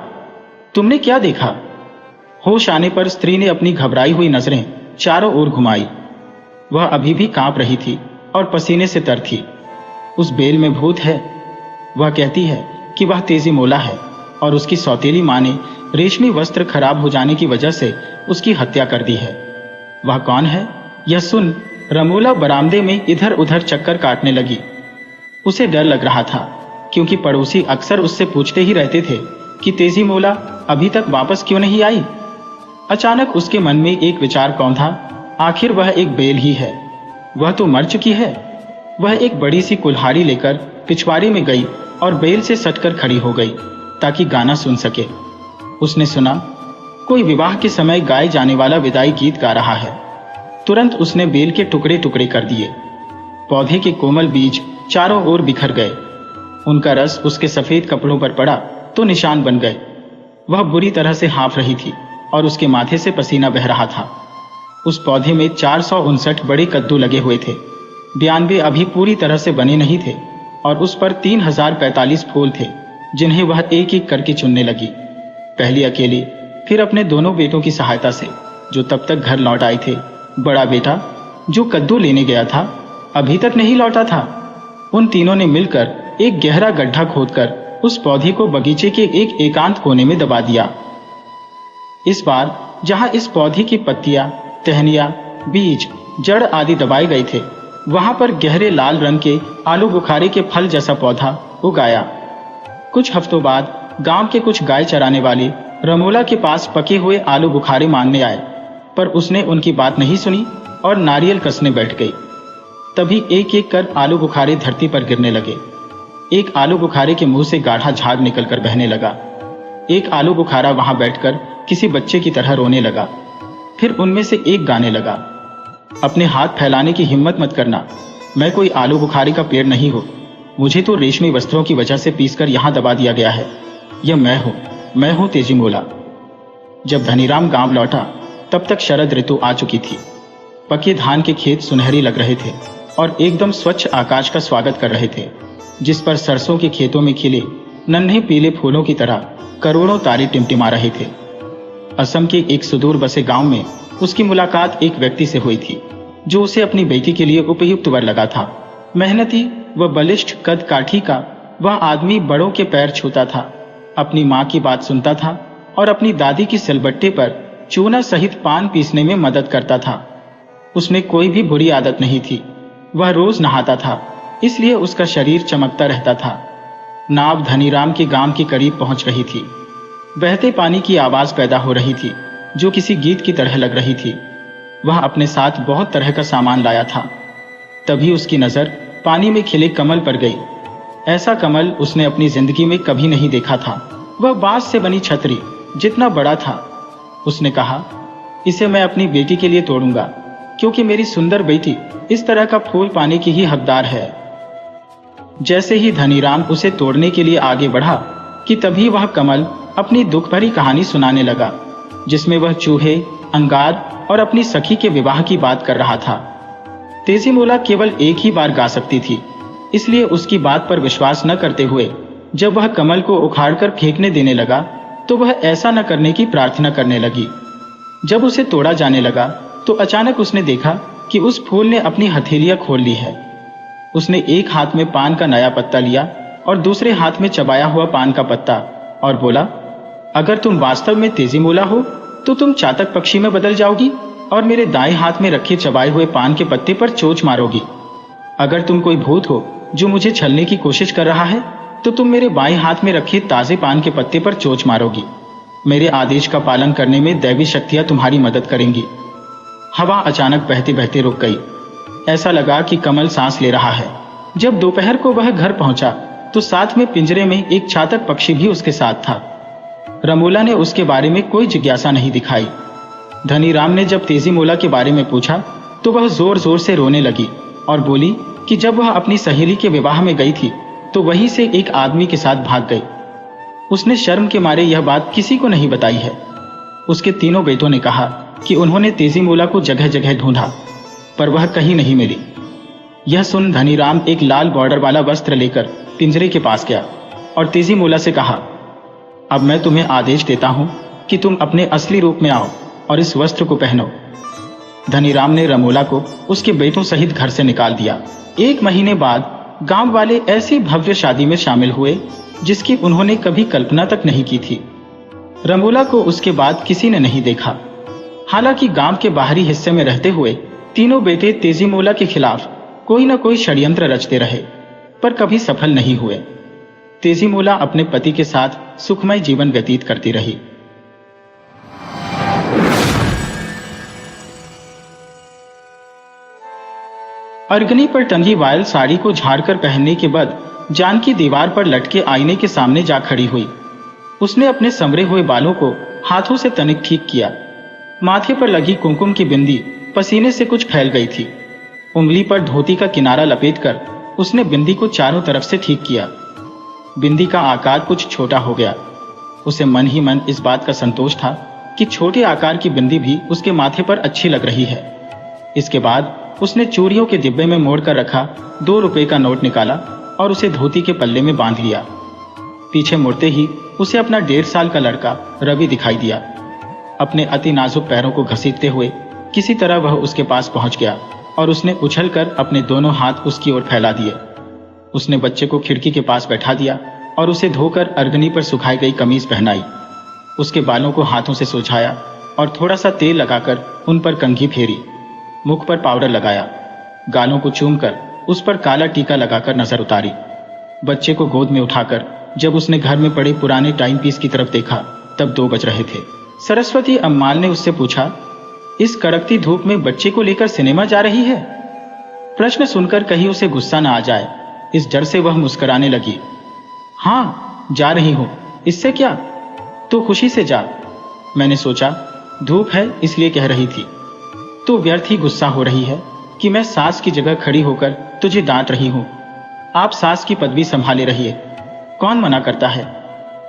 Speaker 1: तुमने क्या देखा? होश आने पर स्त्री ने अपनी घबराई हुई नजरें चारों ओर घुमाई। वह अभी भी कांप रही थी और पसीने से तर थी। उस बेल में भूत है। वह कहती है कि वह तेजी मोला है और उसकी सौतेली माँ ने रेशमी वस्त्र खराब हो जाने की वजह से उसकी हत्या कर दी है। वह कौन है? यह सुन रमोला बरामदे में इधर उधर चक्कर काटने लगी। उसे डर लग रहा था, क्योंकि पड़ोसी अक्सर उससे पूछते ही रहते थे कि तेजी मोला अभी तक वापस क्यों नहीं आई। अचानक उसके मन में एक विचार कौंधा, आखिर वह एक बेल ही है, वह तो मर चुकी है। वह एक बड़ी सी कुल्हाड़ी लेकर पिछवाड़े में गई और बेल से सटकर खड़ी हो गई ताकि गाना सुन सके। उसने सुना कोई विवाह के समय गाए जाने वाला विदाई गीत गा रहा है। तुरंत उसने बेल के टुकड़े टुकड़े कर दिए। पौधे के कोमल बीज चारों ओर बिखर गए। उनका रस उसके सफेद कपड़ों पर पड़ा तो निशान बन गए। वह बुरी तरह से हाँफ रही थी और उसके माथे से पसीना बह रहा था। उस पौधे में 459 बड़े कद्दू लगे हुए थे। 92 अभी पूरी तरह से बने नहीं थे और उस पर 3045 फूल थे, जिन्हें वह एक एक करके चुनने लगी। पहली अकेली, फिर अपने दोनों बेटों की सहायता से, जो तब तक घर लौट आए थे। बड़ा बेटा, जो कद्दू लेने गया था, अभी तक नहीं लौटा था। उन तीनों ने मिलकर एक गहरा गड्ढा खोदकर उस पौधे को बगीचे के एक एकांत कोने में दबा दिया। इस बार जहां इस पौधे की पत्तियां, टहनियां, बीज, जड़ आदि दबाए गए थे, वहां पर गहरे लाल रंग के आलू बुखारे के फल जैसा पौधा उगाया। कुछ हफ्तों बाद गांव के कुछ गाय चराने वाले रमोला के पास पके हुए आलू बुखारे मांगने आए, पर उसने उनकी बात नहीं सुनी और नारियल कसने बैठ गई। तभी एक एक कर आलू बुखारे धरती पर गिरने लगे। एक आलू बुखारे के मुंह से गाढ़ा झाग निकलकर बहने लगा। एक आलू बुखारा वहां बैठकर किसी बच्चे की तरह रोने लगा। फिर उनमें से एक गाने लगा, अपने हाथ फैलाने की हिम्मत मत करना, मैं कोई आलू बुखारे का पेड़ नहीं हूं, मुझे तो रेशमी वस्त्रों की वजह से पीसकर यहां दबा दिया गया है। यह मैं हूं तेजीमोला। जब धनीराम गांव लौटा तब तक शरद ऋतु आ चुकी थी। पके धान के खेत सुनहरी लग रहे थे और एकदम स्वच्छ आकाश का स्वागत कर रहे थे, जिस पर सरसों के खेतों में खिले नन्हे पीले फूलों की तरह करोड़ों तारे टिमटिमा रहे थे। असम के एक सुदूर बसे गांव में उसकी मुलाकात एक व्यक्ति से हुई थी, जो उसे अपनी बेटी के लिए उपयुक्त वर लगा था। मेहनती व बलिष्ठ कद काठी का वह आदमी बड़ों के पैर छूता था, अपनी माँ की बात सुनता था और अपनी दादी की सिलबट्टे पर चूना सहित पान पीसने में मदद करता था। उसमें कोई भी बुरी आदत नहीं थी। वह रोज नहाता था, इसलिए उसका शरीर चमकता रहता था। नाव धनीराम के गांव के करीब पहुंच रही थी। बहते पानी की आवाज पैदा हो रही थी, जो किसी गीत की तरह लग रही थी। वह अपने साथ बहुत तरह का सामान लाया था। तभी उसकी नजर पानी में खिले कमल पर गई। ऐसा कमल उसने अपनी जिंदगी में कभी नहीं देखा था। वह बांस से बनी छतरी जितना बड़ा था। उसने कहा, इसे मैं अपनी बेटी के लिए तोड़ूंगा, क्योंकि मेरी सुंदर बेटी इस तरह का फूल पाने की ही हकदार है। जैसे ही धनीराम उसे तोड़ने के लिए आगे बढ़ा कि तभी वह कमल अपनी दुख भरी कहानी सुनाने लगा, जिसमें वह चूहे, अंगार और अपनी सखी के विवाह की बात कर रहा था। तेजीमोला केवल एक ही बार गा सकती थी, इसलिए उसकी बात पर विश्वास न करते हुए जब वह कमल को उखाड़कर फेंकने देने लगा, तो वह ऐसा न करने की प्रार्थना करने लगी। जब उसे तोड़ा जाने लगा तो अचानक उसने देखा कि उस फूल ने अपनी हथेलियां खोल ली है। उसने एक हाथ में पान का नया पत्ता लिया और दूसरे हाथ में चबाया हुआ पान का पत्ता और बोला, अगर तुम वास्तव में तेजीमोला हो तो तुम चातक पक्षी में बदल जाओगी और मेरे दाएं हाथ में रखे चबाए हुए पान के पत्ते पर चोंच मारोगी। अगर तुम कोई भूत हो जो मुझे छलने की कोशिश कर रहा है, तो तुम मेरे बाएं हाथ में रखे ताजे पान के पत्ते पर चोंच मारोगी। मेरे आदेश का पालन करने में दैवी शक्तियां तुम्हारी मदद करेंगी। हवा अचानक बहते बहते रुक गई। ऐसा लगा कि कमल सांस ले रहा है। जब दोपहर को वह घर पहुंचा तो साथ में पिंजरे में एक चातक पक्षी भी उसके साथ था। रमोला ने उसके बारे में कोई जिज्ञासा नहीं दिखाई। धनीराम ने जब तेजीमोला के बारे में पूछा तो वह जोर जोर से रोने लगी और बोली कि जब वह अपनी सहेली के विवाह में गई थी तो वहीं से एक आदमी के साथ भाग गई। उसने शर्म के मारे यह बात किसी को नहीं बताई है। उसके तीनों बेटों ने कहा कि उन्होंने तेजीमोला को जगह जगह ढूंढा, पर वह कहीं नहीं मिली। यह सुन धनीराम एक लाल बॉर्डर वाला वस्त्र लेकर पिंजरे के पास गया और तेजीमोला से कहा, अब मैं तुम्हें आदेश देता हूं कि तुम अपने असली रूप में आओ और इस वस्त्र को पहनो। धनीराम ने रमोला को उसके बेटों सहित घर से निकाल दिया। 1 महीने बाद गांव वाले ऐसी भव्य शादी में शामिल हुए जिसकी उन्होंने कभी कल्पना तक नहीं की थी। रमोला को उसके बाद किसी ने नहीं देखा। हालांकि गांव के बाहरी हिस्से में रहते हुए तीनों बेटे तेजीमोला के खिलाफ कोई न कोई षड्यंत्र रचते रहे, पर कभी सफल नहीं हुए। तेजीमोला अपने पति के साथ सुखमय जीवन व्यतीत करती रही। अर्गनी पर टंगी वायल साड़ी को झाड़कर पहनने के बाद जानकी दीवार पर लटके आईने के सामने जा खड़ी हुई। उसने अपने संवरे हुए बालों को हाथों से तनिक ठीक किया। माथे पर लगी कुमकुम की बिंदी पसीने से कुछ फैल गई थी। उंगली पर धोती का किनारा लपेटकर उसने बिंदी को चारों तरफ से ठीक किया। बिंदी का आकार कुछ छोटा हो गया। उसे मन ही मन इस बात का संतोष था कि छोटे आकार की बिंदी भी उसके माथे पर अच्छी लग रही है। इसके बाद उसने चूड़ियों के डिब्बे में मोड़ कर रखा 2 रुपए का नोट निकाला और उसे धोती के पल्ले में बांध लिया। पीछे मुड़ते ही उसे अपना 1.5 साल का लड़का रवि दिखाई दिया। अपने अति नाजुक पैरों को घसीटते हुए किसी तरह वह उसके पास पहुंच गया और उसने उछलकर अपने दोनों हाथ उसकी ओर फैला दिए। उसने बच्चे को खिड़की के पास बैठा दिया और उसे धोकर अर्गनी पर सुखाई गई कमीज पहनाई। उसके बालों को हाथों से सुलझाया और थोड़ा सा तेल लगाकर उन पर कंघी फेरी। मुख पर पाउडर लगाया। गालों को चूमकर उस पर काला टीका लगाकर नजर उतारी। बच्चे को गोद में उठाकर जब उसने घर में पड़े पुराने टाइम पीस की तरफ देखा तब 2 बज रहे थे। सरस्वती अम्माल ने उससे पूछा, इस कड़कती धूप में बच्चे को लेकर सिनेमा जा रही है? प्रश्न सुनकर कहीं उसे गुस्सा न आ जाए, इस डर से वह मुस्कुराने लगी। हाँ, जा रही हूं, इससे क्या? तो खुशी से जा। मैंने सोचा धूप है इसलिए कह रही थी। तो व्यर्थ ही गुस्सा हो रही है कि मैं सास की जगह खड़ी होकर तुझे डांट रही हूं। आप सास की पदवी संभाले रहिए, कौन मना करता है।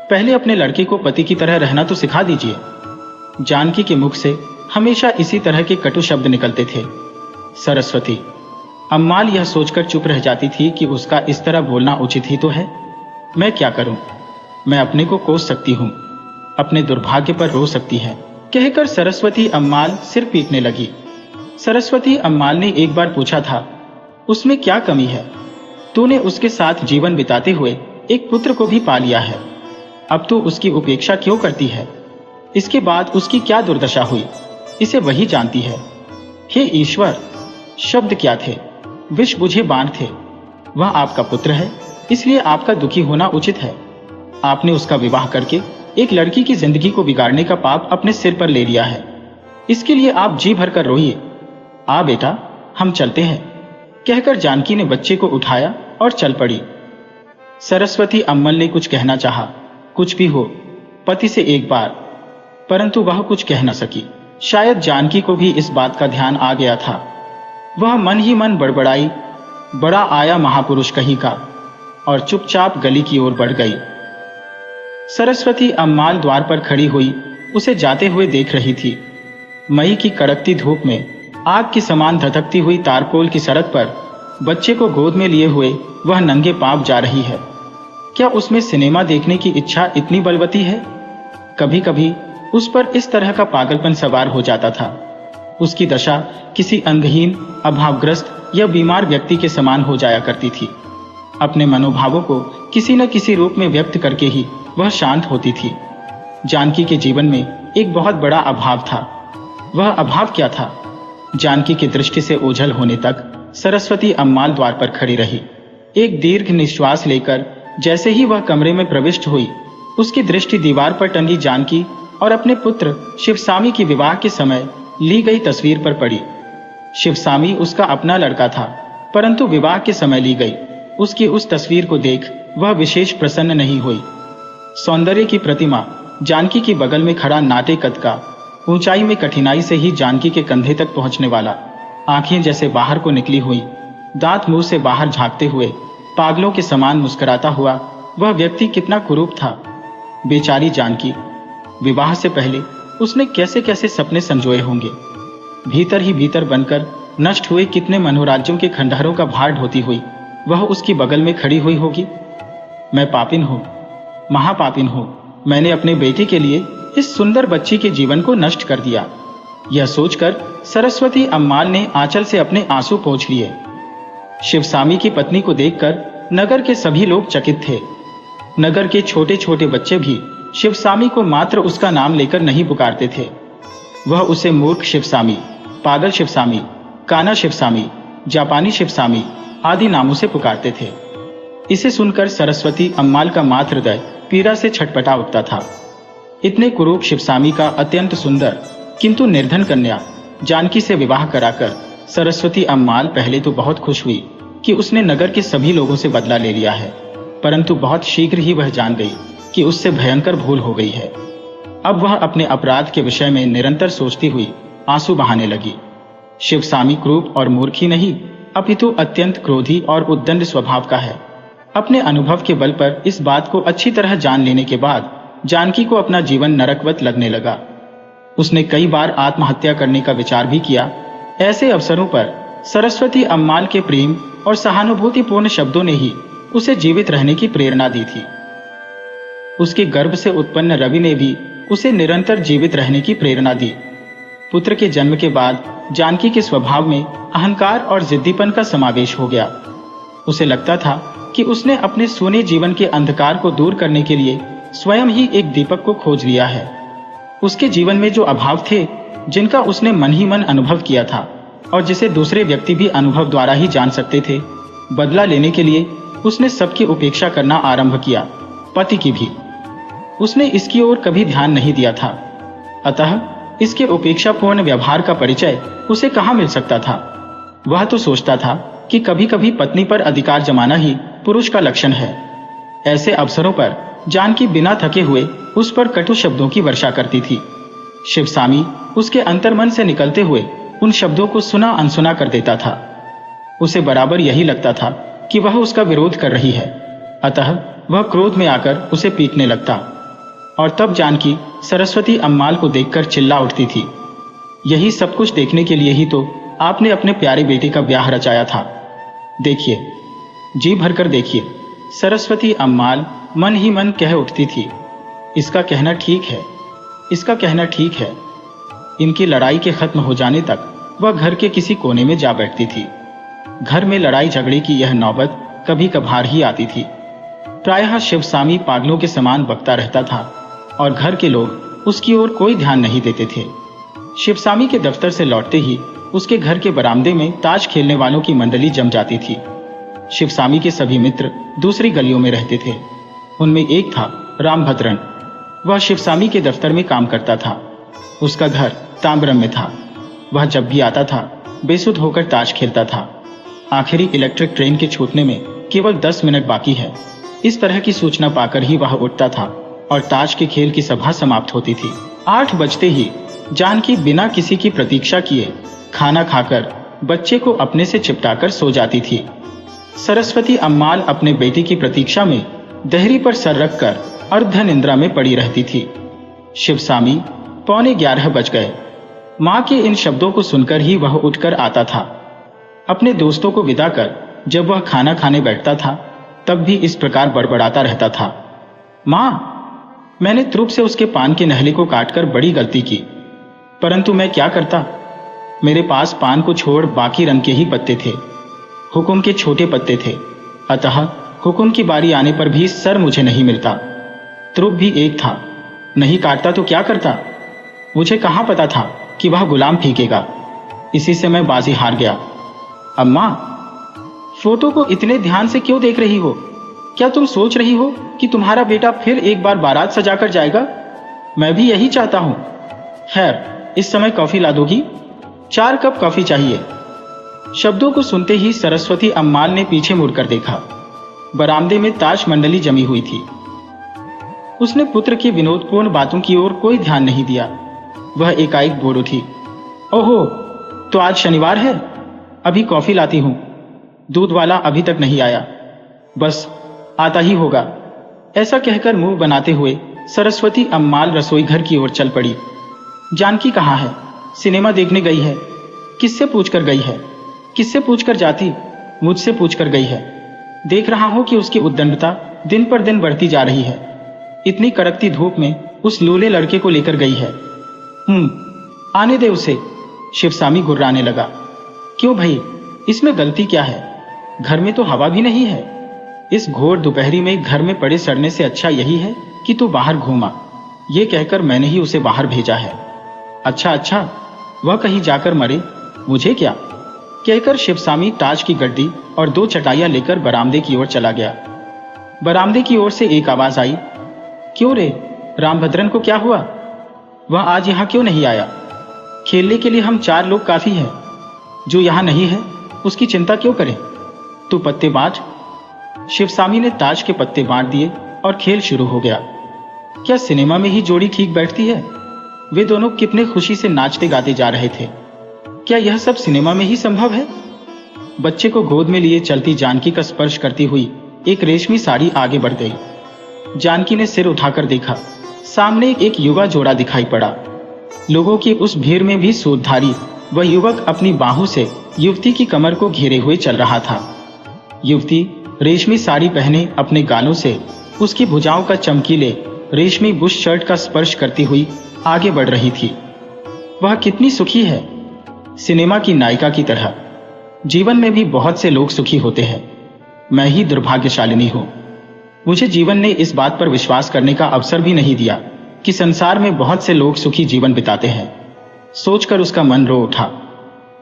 Speaker 1: पहले अपने लड़के को पति की तरह रहना तो सिखा दीजिए। जानकी के मुख से हमेशा इसी तरह के कटु शब्द निकलते थे। सरस्वती अम्माल यह सोचकर चुप रह जाती थी कि उसका इस तरह बोलना उचित ही तो है। मैं क्या करूं? मैं अपने को कोस सकती हूं, अपने दुर्भाग्य पर रो सकती है, कहकर सरस्वती अम्माल सिर पीटने लगी। सरस्वती अम्माल ने एक बार पूछा था, उसमें क्या कमी है? तूने उसके साथ जीवन बिताते हुए एक पुत्र को भी पा लिया है, अब तू उसकी उपेक्षा क्यों करती है? इसके बाद उसकी क्या दुर्दशा हुई, इसे वही जानती है। हे ईश्वर, शब्द क्या थे, विष बुझे बाण थे। वह आपका पुत्र है, इसलिए आपका दुखी होना उचित है। आपने उसका विवाह करके एक लड़की की जिंदगी को बिगाड़ने का पाप अपने सिर पर ले लिया है। इसके लिए आप जी भर कर रोइए। आ बेटा, हम चलते हैं, कहकर जानकी ने बच्चे को उठाया और चल पड़ी। सरस्वती अम्मल ने कुछ कहना चाहा, कुछ भी हो, पति से एक बार, परंतु वह कुछ कह न सकी। शायद जानकी को भी इस बात का ध्यान आ गया था। वह मन ही मन बड़बड़ाई, बड़ा आया महापुरुष कहीं का, और चुपचाप गली की ओर बढ़ गई। सरस्वती अम्माल द्वार पर खड़ी हुई उसे जाते हुए देख रही थी। मई की कड़कती धूप में आग की समान धधकती हुई तारकोल की सड़क पर बच्चे को गोद में लिए हुए वह नंगे पांव जा रही है। क्या उसमें सिनेमा देखने की इच्छा इतनी बलवती है? कभी कभी उस पर इस तरह का पागलपन सवार हो जाता था। उसकी दशा किसी अंगहीन, अभावग्रस्त या बीमार व्यक्ति के समान हो जाया करती थी। अपने मनोभावों को किसी न किसी रूप में व्यक्त करके ही वह शांत होती थी। जानकी के जीवन में एक बहुत बड़ा अभाव था। वह अभाव क्या था? जानकी की दृष्टि से ओझल होने तक सरस्वती अम्माल द्वार पर खड़ी रही। एक दीर्घ निश्वास लेकर जैसे ही वह कमरे में प्रविष्ट हुई, उसकी दृष्टि दीवार पर टंगी जानकी और अपने पुत्र शिवसामी की विवाह के समय ली गई तस्वीर पर पड़ी। शिवसामी उसका अपना लड़का था, परंतु विवाह के समय ली गई उसकी उस तस्वीर को देख वह विशेष प्रसन्न नहीं हुई। सौंदर्य की प्रतिमा जानकी के बगल में खड़ा नाटे कद का, ऊंचाई में कठिनाई से ही जानकी के कंधे तक पहुंचने वाला, आंखें जैसे बाहर को निकली हुई, दांत मुंह से बाहर झांकते हुए पागलों के समान मुस्कुराता हुआ वह व्यक्ति कितना कुरूप था। बेचारी जानकी, विवाह से पहले उसने कैसे कैसे सपने संजोए होंगे। भीतर ही भीतर बनकर नष्ट हुए कितने मनोराज्यों के खंडहरों का भार ढोती हुई वह उसकी बगल में खड़ी हुई होगी। मैं पापिन हूँ, महापापिन हूँ। मैंने अपने बेटे के लिए इस सुंदर बच्ची के जीवन को नष्ट कर दिया। यह सोचकर सरस्वती अम्माल ने आंचल से अपने आंसू पोंछ लिए। शिवसामी की पत्नी को देखकर नगर के सभी लोग चकित थे। नगर के छोटे छोटे बच्चे भी शिवसामी को मात्र उसका नाम लेकर नहीं पुकारते थे। वह उसे मूर्ख शिवसामी, पागल शिवसामी, काना शिवसामी, जापानी शिवसामी आदि नामों से पुकारते थे। इसे सुनकर सरस्वती अम्माल का मात्र हृदय पीड़ा से छटपटा उठता था। इतने कुरूप शिवसामी का अत्यंत सुंदर किंतु निर्धन कन्या जानकी से विवाह कराकर सरस्वती अम्माल पहले तो बहुत खुश हुई कि उसने नगर के सभी लोगों से बदला ले लिया है, परंतु बहुत शीघ्र ही वह जान गई कि उससे भयंकर भूल हो गई है। अब वह अपने अपराध के विषय में निरंतर सोचती हुई आंसू बहाने लगी। शिवसामी क्रूप और मूर्ख ही नहीं अपितु अत्यंत क्रोधी और उद्दंड स्वभाव का है। अपने अनुभव के बल पर इस बात को अच्छी तरह जान लेने के बाद जानकी को अपना जीवन नरकवत लगने लगा। उसने कई बार आत्महत्या करने का विचार भी किया। ऐसे अवसरों पर सरस्वती अम्माल के प्रेम और सहानुभूतिपूर्ण शब्दों ने ही उसे जीवित रहने की प्रेरणा दी थी। उसके गर्भ से उत्पन्न रवि ने भी उसे निरंतर जीवित रहने की प्रेरणा दी। पुत्र के जन्म के बाद जानकी के स्वभाव में अहंकार और जिद्दीपन का समावेश हो गया। उसे लगता था कि उसने अपने सोने जीवन के अंधकार को दूर करने के लिए स्वयं ही एक दीपक को खोज लिया है। उसके जीवन में जो अभाव थे, जिनका उसने मन ही मन अनुभव किया था और जिसे दूसरे व्यक्ति भी अनुभव द्वारा ही जान सकते थे, बदला लेने के लिए उसने सबकी उपेक्षा करना आरंभ किया, पति की भी। उसने इसकी ओर कभी ध्यान नहीं दिया था, अतः इसके उपेक्षापूर्ण व्यवहार का परिचय उसे कहाँ मिल सकता था। वह तो सोचता था कि कभी कभी पत्नी पर अधिकार जमाना ही पुरुष का लक्षण है। ऐसे अवसरों पर जानकी बिना थके हुए उस पर कटु शब्दों की वर्षा करती थी। शिवसामी उसके अंतर्मन से निकलते हुए उन शब्दों को सुना अनसुना कर देता था। उसे बराबर यही लगता था कि वह उसका विरोध कर रही है, अतः वह क्रोध में आकर उसे पीटने लगता। और तब जानकी सरस्वती अम्माल को देखकर चिल्ला उठती थी, यही सब कुछ देखने के लिए ही तो आपने अपने प्यारे बेटे का ब्याह रचाया था। देखिए, जी भरकर देखिए। सरस्वती अम्माल मन ही मन कह उठती थी, इसका कहना ठीक है, इसका कहना ठीक है। इनकी लड़ाई के खत्म हो जाने तक वह घर के किसी कोने में जा बैठती थी। घर में लड़ाई झगड़े की यह नौबत कभी कभार ही आती थी। प्रायः शिवसामी पागलों के समान बकता रहता था और घर के लोग उसकी ओर कोई ध्यान नहीं देते थे। शिवसामी के दफ्तर से लौटते ही उसके घर के बरामदे में ताश खेलने वालों की मंडली जम जाती थी। शिवसामी के सभी मित्र दूसरी गलियों में रहते थे। उनमें एक था रामभद्रन। वह शिवसामी के दफ्तर में काम करता था। उसका घर ताम्रम में था। वह जब भी आता था बेसुध होकर ताश खेलता था। आखिरी इलेक्ट्रिक ट्रेन के छूटने में केवल 10 मिनट बाकी है, इस तरह की सूचना पाकर ही वह उठता था और ताश के खेल की सभा समाप्त होती थी। 8 बजते ही जानकी बिना किसी की प्रतीक्षा किए खाना खाकर बच्चे को अपने से चिपटाकर सो जाती थी। सरस्वती अम्माल अपने बेटे की प्रतीक्षा में देहरी पर सर रखकर अर्ध निंद्रा में पड़ी रहती थी। शिवसामी 11:15 बज गए। माँ के इन शब्दों को सुनकर ही वह उठकर आता था। अपने दोस्तों को विदा कर जब वह खाना खाने बैठता था तब भी इस प्रकार बड़बड़ाता रहता था, माँ, मैंने त्रुप से उसके पान के नहले को काटकर बड़ी गलती की, परंतु मैं क्या करता। मेरे पास पान को छोड़ बाकी रंग के ही पत्ते थे, हुकुम के छोटे पत्ते थे, अतः हुकुम की बारी आने पर भी सर मुझे नहीं मिलता। त्रुप भी एक था, नहीं काटता तो क्या करता। मुझे कहाँ पता था कि वह गुलाम फेंकेगा। इसी से मैं बाजी हार गया। अम्मा, फोटो को इतने ध्यान से क्यों देख रही हो? क्या तुम सोच रही हो कि तुम्हारा बेटा फिर एक बार बारात सजाकर जाएगा? मैं भी यही चाहता हूं। खैर, इस समय कॉफी ला दोगी? 4 कप कॉफी चाहिए। शब्दों को सुनते ही सरस्वती अम्माल ने पीछे मुड़कर देखा। बरामदे में ताश मंडली जमी हुई थी। उसने पुत्र की विनोदपूर्ण बातों की ओर कोई ध्यान नहीं दिया। वह एकाएक बोल उठी, ओहो, तो आज शनिवार है, अभी कॉफी लाती हूं। दूध वाला अभी तक नहीं आया, बस आता ही होगा। ऐसा कहकर मुंह बनाते हुए सरस्वती अम्माल रसोई घर की ओर चल पड़ी। जानकी कहाँ है? सिनेमा देखने गई है। किससे पूछकर गई है? किससे पूछकर जाती? मुझसे पूछकर गई है। देख रहा हूं कि उसकी उद्दंडता दिन पर दिन बढ़ती जा रही है। इतनी कड़कती धूप में उस लूले लड़के को लेकर गई है। आने दे उसे। शिवसामी गुर्राने लगा। क्यों भाई, इसमें गलती क्या है? घर में तो हवा भी नहीं है। इस घोर दोपहरी में घर में पड़े सड़ने से अच्छा यही है कि तू बाहर घूमा। ये कहकर मैंने ही उसे बाहर भेजा है। अच्छा, वह कहीं जाकर मरे, मुझे क्या? कहकर शिवसामी ताज की गड्डी और 2 चटाइयां लेकर बरामदे की ओर चला गया। बरामदे की ओर से एक आवाज आई, क्यों रे, रामभद्रन को क्या हुआ? वह आज यहां क्यों नहीं आया? खेलने के लिए हम 4 लोग काफी हैं। जो यहां नहीं है उसकी चिंता क्यों करें? तू पत्ते बांट। शिवसामी ने ताश के पत्ते बांट दिए और खेल शुरू हो गया। क्या सिनेमा में ही जोड़ी ठीक बैठती है? वे दोनों कितने खुशी से नाचते गाते जा रहे थे। क्या यह सब सिनेमा में ही संभव है? बच्चे को गोद में लिए चलती जानकी का स्पर्श करती हुई एक रेशमी साड़ी आगे बढ़ गई। जानकी ने सिर उठाकर देखा, सामने एक युवा जोड़ा दिखाई पड़ा। लोगों की उस भीड़ में भी सूतधारी वह युवक अपनी बाहों से युवती की कमर को घेरे हुए चल रहा था। युवती रेशमी साड़ी पहने अपने गालों से उसकी भुजाओं का चमकीले रेशमी बुश शर्ट का स्पर्श करती हुई आगे बढ़ रही थी। वह कितनी सुखी है, सिनेमा की नायिका की तरह। जीवन में भी बहुत से लोग सुखी होते हैं, मैं ही दुर्भाग्यशालिनी हूं। मुझे जीवन ने इस बात पर विश्वास करने का अवसर भी नहीं दिया कि संसार में बहुत से लोग सुखी जीवन बिताते हैं। सोचकर उसका मन रो उठा।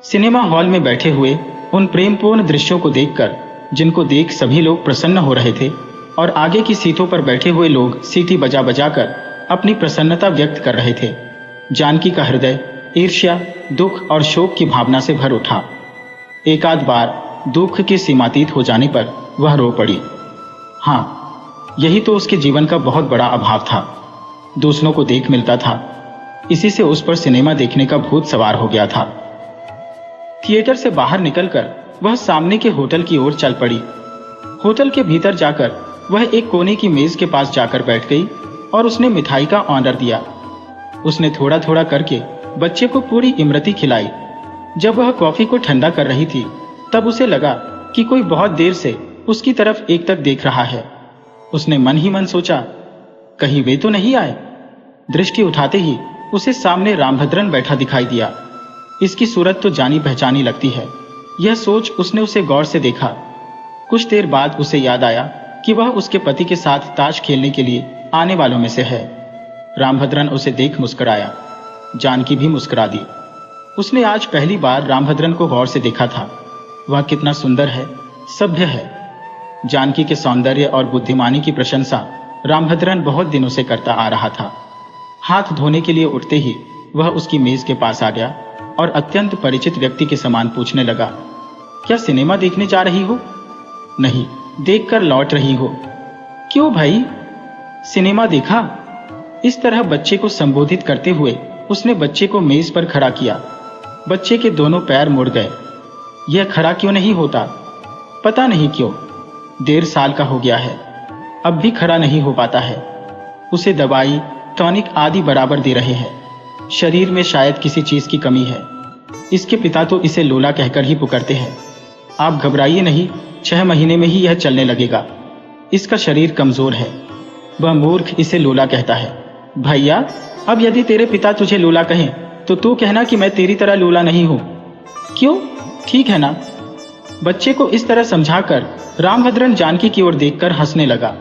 Speaker 1: सिनेमा हॉल में बैठे हुए उन प्रेमपूर्ण दृश्यों को देखकर, जिनको देख सभी लोग प्रसन्न हो रहे थे और आगे की सीटों पर बैठे हुए लोग सीटी बजा बजाकर अपनी प्रसन्नता व्यक्त कर रहे थे, जानकी का हृदय ईर्ष्या, दुख और शोक की भावना से भर उठा। एकाध बार दुख के सीमातीत हो जाने पर वह रो पड़ी। हाँ, यही तो उसके जीवन का बहुत बड़ा अभाव था। दूसरों को देख मिलता था, इसी से उस पर सिनेमा देखने का भूत सवार हो गया था। थिएटर से बाहर निकलकर वह सामने के होटल की ओर चल पड़ी। होटल के भीतर जाकर वह एक कोने की मेज के पास जाकर बैठ गई और उसने मिठाई का ऑर्डर दिया। उसने थोड़ा थोड़ा करके बच्चे को पूरी इमरती खिलाई। जब वह कॉफी को ठंडा कर रही थी, तब उसे लगा कि कोई बहुत देर से उसकी तरफ एकटक देख रहा है। उसने मन ही मन सोचा, कहीं वे तो नहीं आए। दृष्टि उठाते ही उसे सामने रामभद्रन बैठा दिखाई दिया। इसकी सूरत तो जानी पहचानी लगती है। यह सोच उसने उसे गौर से देखा। कुछ देर बाद उसे याद आया कि वह उसके पति के साथ ताश खेलने के लिए आने वालों में से है। रामभद्रन उसे देख मुस्कुराया। जानकी भी मुस्कुरा दी। उसने आज पहली बार रामभद्रन को गौर से देखा था। वह कितना सुंदर है, सभ्य है। जानकी के सौंदर्य और बुद्धिमानी की प्रशंसा रामभद्रन बहुत दिनों से करता आ रहा था। हाथ धोने के लिए उठते ही वह उसकी मेज के पास आ गया और अत्यंत परिचित व्यक्ति के समान पूछने लगा, क्या सिनेमा देखने जा रही हो? नहीं, देखकर लौट रही हो। क्यों भाई, सिनेमा देखा? इस तरह बच्चे को संबोधित करते हुए उसने बच्चे को मेज पर खड़ा किया। बच्चे के दोनों पैर मुड़ गए। यह खड़ा क्यों नहीं होता? पता नहीं क्यों, 1.5 साल का हो गया है, अब भी खड़ा नहीं हो पाता है। उसे दवाई, टॉनिक आदि बराबर दे रहे हैं। शरीर में शायद किसी चीज की कमी है। इसके पिता तो इसे लोला कहकर ही पुकारते हैं। आप घबराइए नहीं, 6 महीने में ही यह चलने लगेगा। इसका शरीर कमजोर है। वह मूर्ख इसे लोला कहता है। भैया, अब यदि तेरे पिता तुझे लोला कहें तो तू कहना कि मैं तेरी तरह लोला नहीं हूं। क्यों, ठीक है ना? बच्चे को इस तरह समझाकर रामभद्रन जानकी की ओर देखकर हंसने लगा।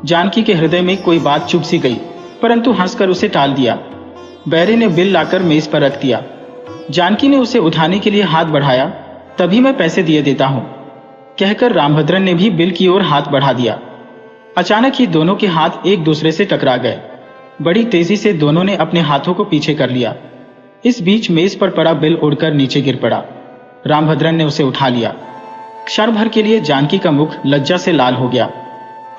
Speaker 1: जानकी के हृदय में कोई बात चुभ सी गई, परंतु हंसकर उसे टाल दिया। बैरे ने बिल लाकर मेज पर रख दिया। जानकी ने उसे उठाने के लिए हाथ बढ़ाया। तभी मैं पैसे दिए देता हूं, कहकर रामभद्रन ने भी बिल की ओर हाथ बढ़ा दिया। अचानक ही दोनों के हाथ एक दूसरे से टकरा गए। बड़ी तेजी से दोनों ने अपने हाथों को पीछे कर लिया। इस बीच मेज पर पड़ा बिल उड़कर नीचे गिर पड़ा। रामभद्रन ने उसे उठा लिया। क्षण भर के लिए जानकी का मुख लज्जा से लाल हो गया।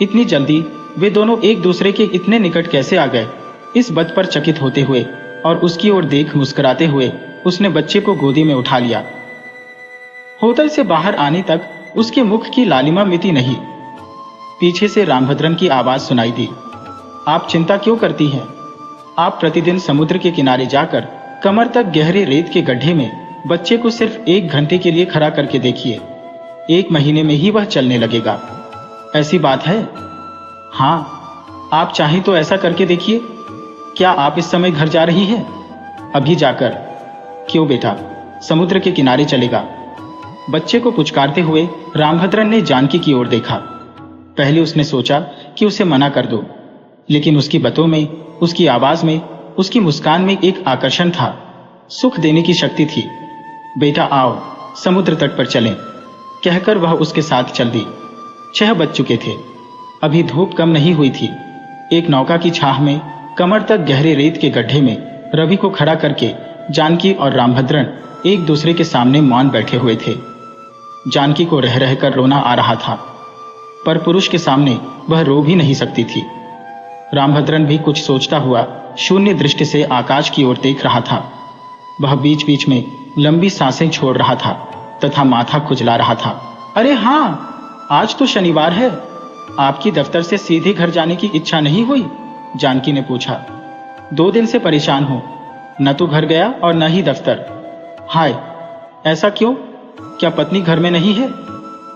Speaker 1: इतनी जल्दी वे दोनों एक दूसरे के इतने निकट कैसे आ गए? इस बात पर चकित होते हुए और उसकी ओर देख मुस्कुराते हुए उसने बच्चे को गोदी में उठा लिया। होटल से बाहर आने तक उसके मुख की लालिमा मिटी नहीं। पीछे से रामभद्रन की आवाज सुनाई दी, आप चिंता क्यों करती हैं? आप प्रतिदिन समुद्र के किनारे जाकर कमर तक गहरे रेत के गड्ढे में बच्चे को सिर्फ 1 घंटे के लिए खड़ा करके देखिए। 1 महीने में ही वह चलने लगेगा। ऐसी बात है? हाँ, आप चाहें तो ऐसा करके देखिए। क्या आप इस समय घर जा रही हैं? अभी जाकर। क्यों बेटा, समुद्र के किनारे चलेगा? बच्चे को पुचकारते हुए रामभद्रन ने जानकी की ओर देखा। पहले उसने सोचा कि उसे मना कर दो, लेकिन उसकी बातों में, उसकी आवाज में, उसकी मुस्कान में एक आकर्षण था, सुख देने की शक्ति थी। बेटा आओ, समुद्र तट पर चलें, कहकर वह उसके साथ चल दी। 6 बज चुके थे। अभी धूप कम नहीं हुई थी। एक नौका की छाह में कमर तक गहरे रेत के गड्ढे में रवि को खड़ा करके जानकी और रामभद्रन एक दूसरे के सामने मौन बैठे हुए थे। जानकी को रह रहकर रोना आ रहा था, पर पुरुष के सामने वह रो भी नहीं सकती थी। रामभद्रन भी कुछ सोचता हुआ शून्य दृष्टि से आकाश की ओर देख रहा था। वह बीच बीच में लंबी सांसें छोड़ रहा था तथा माथा खुजला रहा था। अरे हाँ, आज तो शनिवार है, आपकी दफ्तर से सीधे घर जाने की इच्छा नहीं हुई? जानकी ने पूछा। 2 दिन से परेशान हूं, न तो घर गया और न ही दफ्तर। हाय, ऐसा क्यों? क्या पत्नी घर में नहीं है?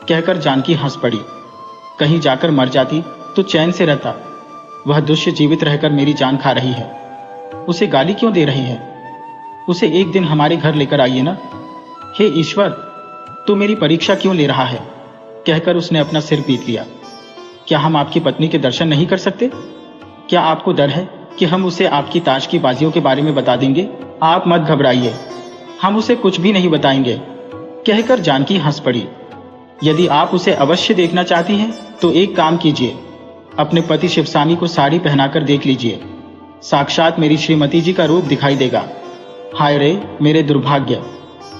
Speaker 1: कहकर जानकी हंस पड़ी। कहीं जाकर मर जाती तो चैन से रहता। वह दुष्य जीवित रहकर मेरी जान खा रही है। उसे गाली क्यों दे रही है? उसे एक दिन हमारे घर लेकर आइए ना। हे ईश्वर, तू मेरी परीक्षा क्यों ले रहा है? कहकर उसने अपना सिर पीट लिया। क्या हम आपकी पत्नी के दर्शन नहीं कर सकते? क्या आपको डर है कि हम उसे आपकी ताश की बाजियों के बारे में बता देंगे? आप मत घबराइए, हम उसे कुछ भी नहीं बताएंगे, कहकर जानकी हंस पड़ी। यदि आप उसे अवश्य देखना चाहती हैं तो एक काम कीजिए, अपने पति शिवसामी को साड़ी पहनाकर देख लीजिए। साक्षात मेरी श्रीमती जी का रूप दिखाई देगा। हाय रे मेरे दुर्भाग्य,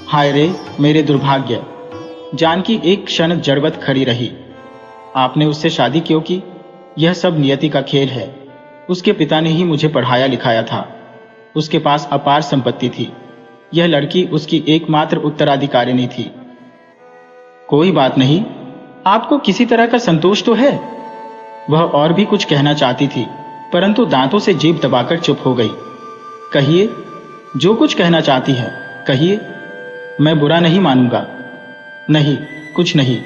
Speaker 1: हाय रे मेरे दुर्भाग्य। जानकी एक क्षण जड़वत खड़ी रही। आपने उससे शादी क्यों की? यह सब नियति का खेल है। उसके पिता ने ही मुझे पढ़ाया लिखाया था। उसके पास अपार संपत्ति थी। यह लड़की उसकी एकमात्र उत्तराधिकारिणी थी। कोई बात नहीं, आपको किसी तरह का संतोष तो है? वह और भी कुछ कहना चाहती थी, परंतु दांतों से जीभ दबाकर चुप हो गई। कहिए, जो कुछ कहना चाहती है कहिए, मैं बुरा नहीं मानूंगा। नहीं, कुछ नहीं,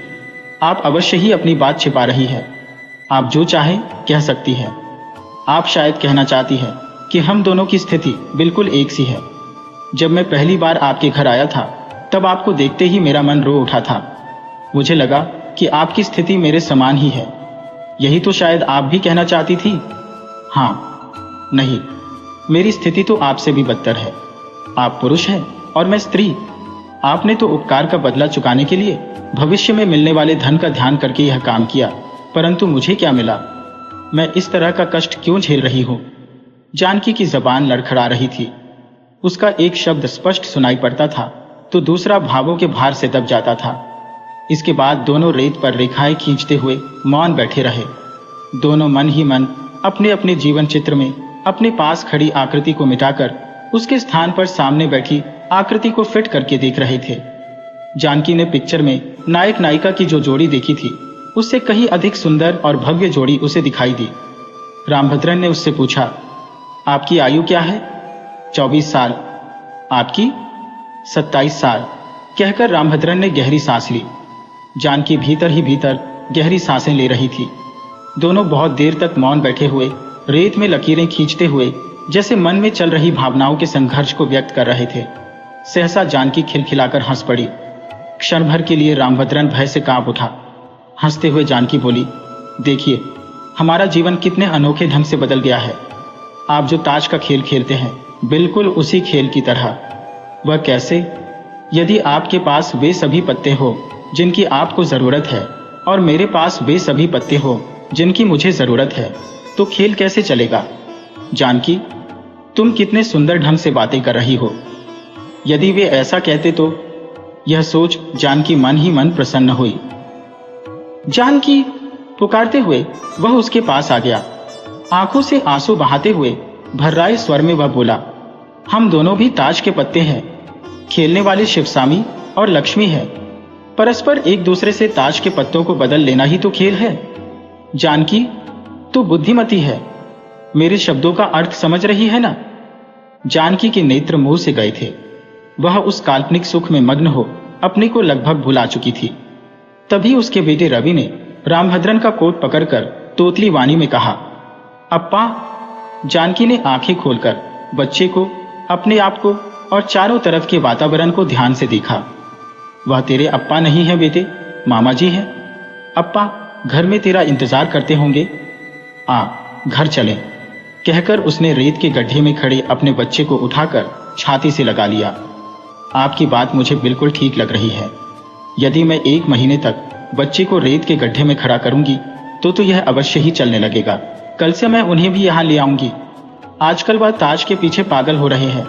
Speaker 1: आप अवश्य ही अपनी बात छिपा रही है। आप जो चाहे कह सकती है। आप शायद कहना चाहती है कि हम दोनों की स्थिति बिल्कुल एक सी है। जब मैं पहली बार आपके घर आया था तब आपको देखते ही मेरा मन रो उठा था। मुझे लगा कि आपकी स्थिति मेरे समान ही है। यही तो शायद आप भी कहना चाहती थी। हाँ, नहीं, मेरी स्थिति तो आपसे भी बदतर है। आप पुरुष हैं और मैं स्त्री। आपने तो उपकार का बदला चुकाने के लिए भविष्य में मिलने वाले धन का ध्यान करके यह काम किया, परंतु मुझे क्या मिला? मैं इस तरह का कष्ट क्यों झेल रही हूं? जानकी की जबान लड़खड़ा रही थी। उसका एक शब्द स्पष्ट सुनाई पड़ता था तो दूसरा भावों के भार से दब जाता था। इसके बाद दोनों रेत पर रेखाएं खींचते हुए मौन बैठे रहे। दोनों मन ही मन अपने अपने जीवन चित्र में अपने पास खड़ी आकृति को मिटाकर उसके स्थान पर सामने बैठी आकृति को फिट करके देख रहे थे। जानकी ने पिक्चर में नायक नायिका की जो जोड़ी देखी थी उससे कहीं अधिक सुंदर और भव्य जोड़ी उसे दिखाई दी। रामभद्रन ने उससे पूछा, आपकी आयु क्या है? 24 साल। आपकी? 27 साल। कहकर रामभद्रन ने गहरी सांस ली। जानकी भीतर ही भीतर गहरी सांसें ले रही थी। दोनों बहुत देर तक मौन बैठे हुए रेत में लकीरें खींचते हुए जैसे मन में चल रही भावनाओं के संघर्ष को व्यक्त कर रहे थे। सहसा जानकी खिलखिलाकर हंस पड़ी। क्षण भर के लिए रामभद्रन भय से कांप उठा। हंसते हुए जानकी बोली, देखिए, हमारा जीवन कितने अनोखे ढंग से बदल गया है। आप जो ताश का खेल खेलते हैं, बिल्कुल उसी खेल की तरह। वह कैसे? यदि आपके पास वे सभी पत्ते हो जिनकी आपको जरूरत है और मेरे पास वे सभी पत्ते हो जिनकी मुझे जरूरत है, तो खेल कैसे चलेगा? जानकी, तुम कितने सुंदर ढंग से बातें कर रही हो। यदि वे ऐसा कहते तो? यह सोच जानकी मन ही मन प्रसन्न हुई। जानकी पुकारते हुए वह उसके पास आ गया। आंखों से आंसू बहाते हुए भर्राए स्वर में वह बोला, हम दोनों भी ताश के पत्ते हैं। खेलने वाले शिवसामी और लक्ष्मी है। परस्पर एक दूसरे से ताश के पत्तों को बदल लेना ही तो खेल है। जानकी, तू बुद्धिमती है। मेरे शब्दों का अर्थ समझ रही है ना? जानकी के नेत्र मुंह से गए थे। वह उस काल्पनिक सुख में मग्न हो अपने को लगभग भुला चुकी थी। तभी उसके बेटे रवि ने रामभद्रन का कोट पकड़कर तोतली वाणी में कहा, अप्पा। जानकी ने आंखें खोलकर बच्चे को, अपने आप को और चारों तरफ के वातावरण को ध्यान से देखा। वह तेरे अप्पा नहीं है बेटे, मामा जी हैं। अप्पा घर में तेरा इंतजार करते होंगे। आ, घर चलें। कहकर उसने रेत के गड्ढे में खड़े अपने बच्चे को उठाकर छाती से लगा लिया। आपकी बात मुझे बिल्कुल ठीक लग रही है। यदि मैं 1 महीने तक बच्चे को रेत के गड्ढे में खड़ा करूंगी तो यह अवश्य ही चलने लगेगा। कल से मैं उन्हें भी यहां ले आऊंगी। आजकल वह ताश के पीछे पागल हो रहे हैं।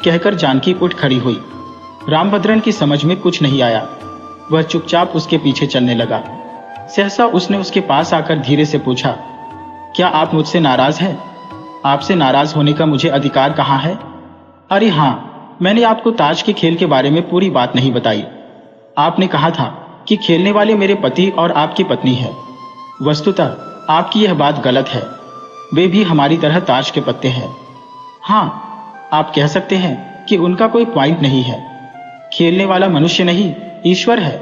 Speaker 1: कहकर जानकी उठ खड़ी हुई। रामभद्रन की समझ में कुछ नहीं आया। वह चुपचाप उसके पीछे चलने लगा। सहसा उसने उसके पास आकर धीरे से पूछा, क्या आप मुझसे नाराज हैं? आपसे नाराज होने का मुझे अधिकार कहाँ है? अरे हाँ, मैंने आपको ताश के खेल के बारे में पूरी बात नहीं बताई। आपने कहा था कि खेलने वाले मेरे पति और आपकी पत्नी है। वस्तुतः आपकी यह बात गलत है। वे भी हमारी तरह ताश के पत्ते हैं। हाँ, आप कह सकते हैं कि उनका कोई पॉइंट नहीं है। खेलने वाला मनुष्य नहीं, ईश्वर है।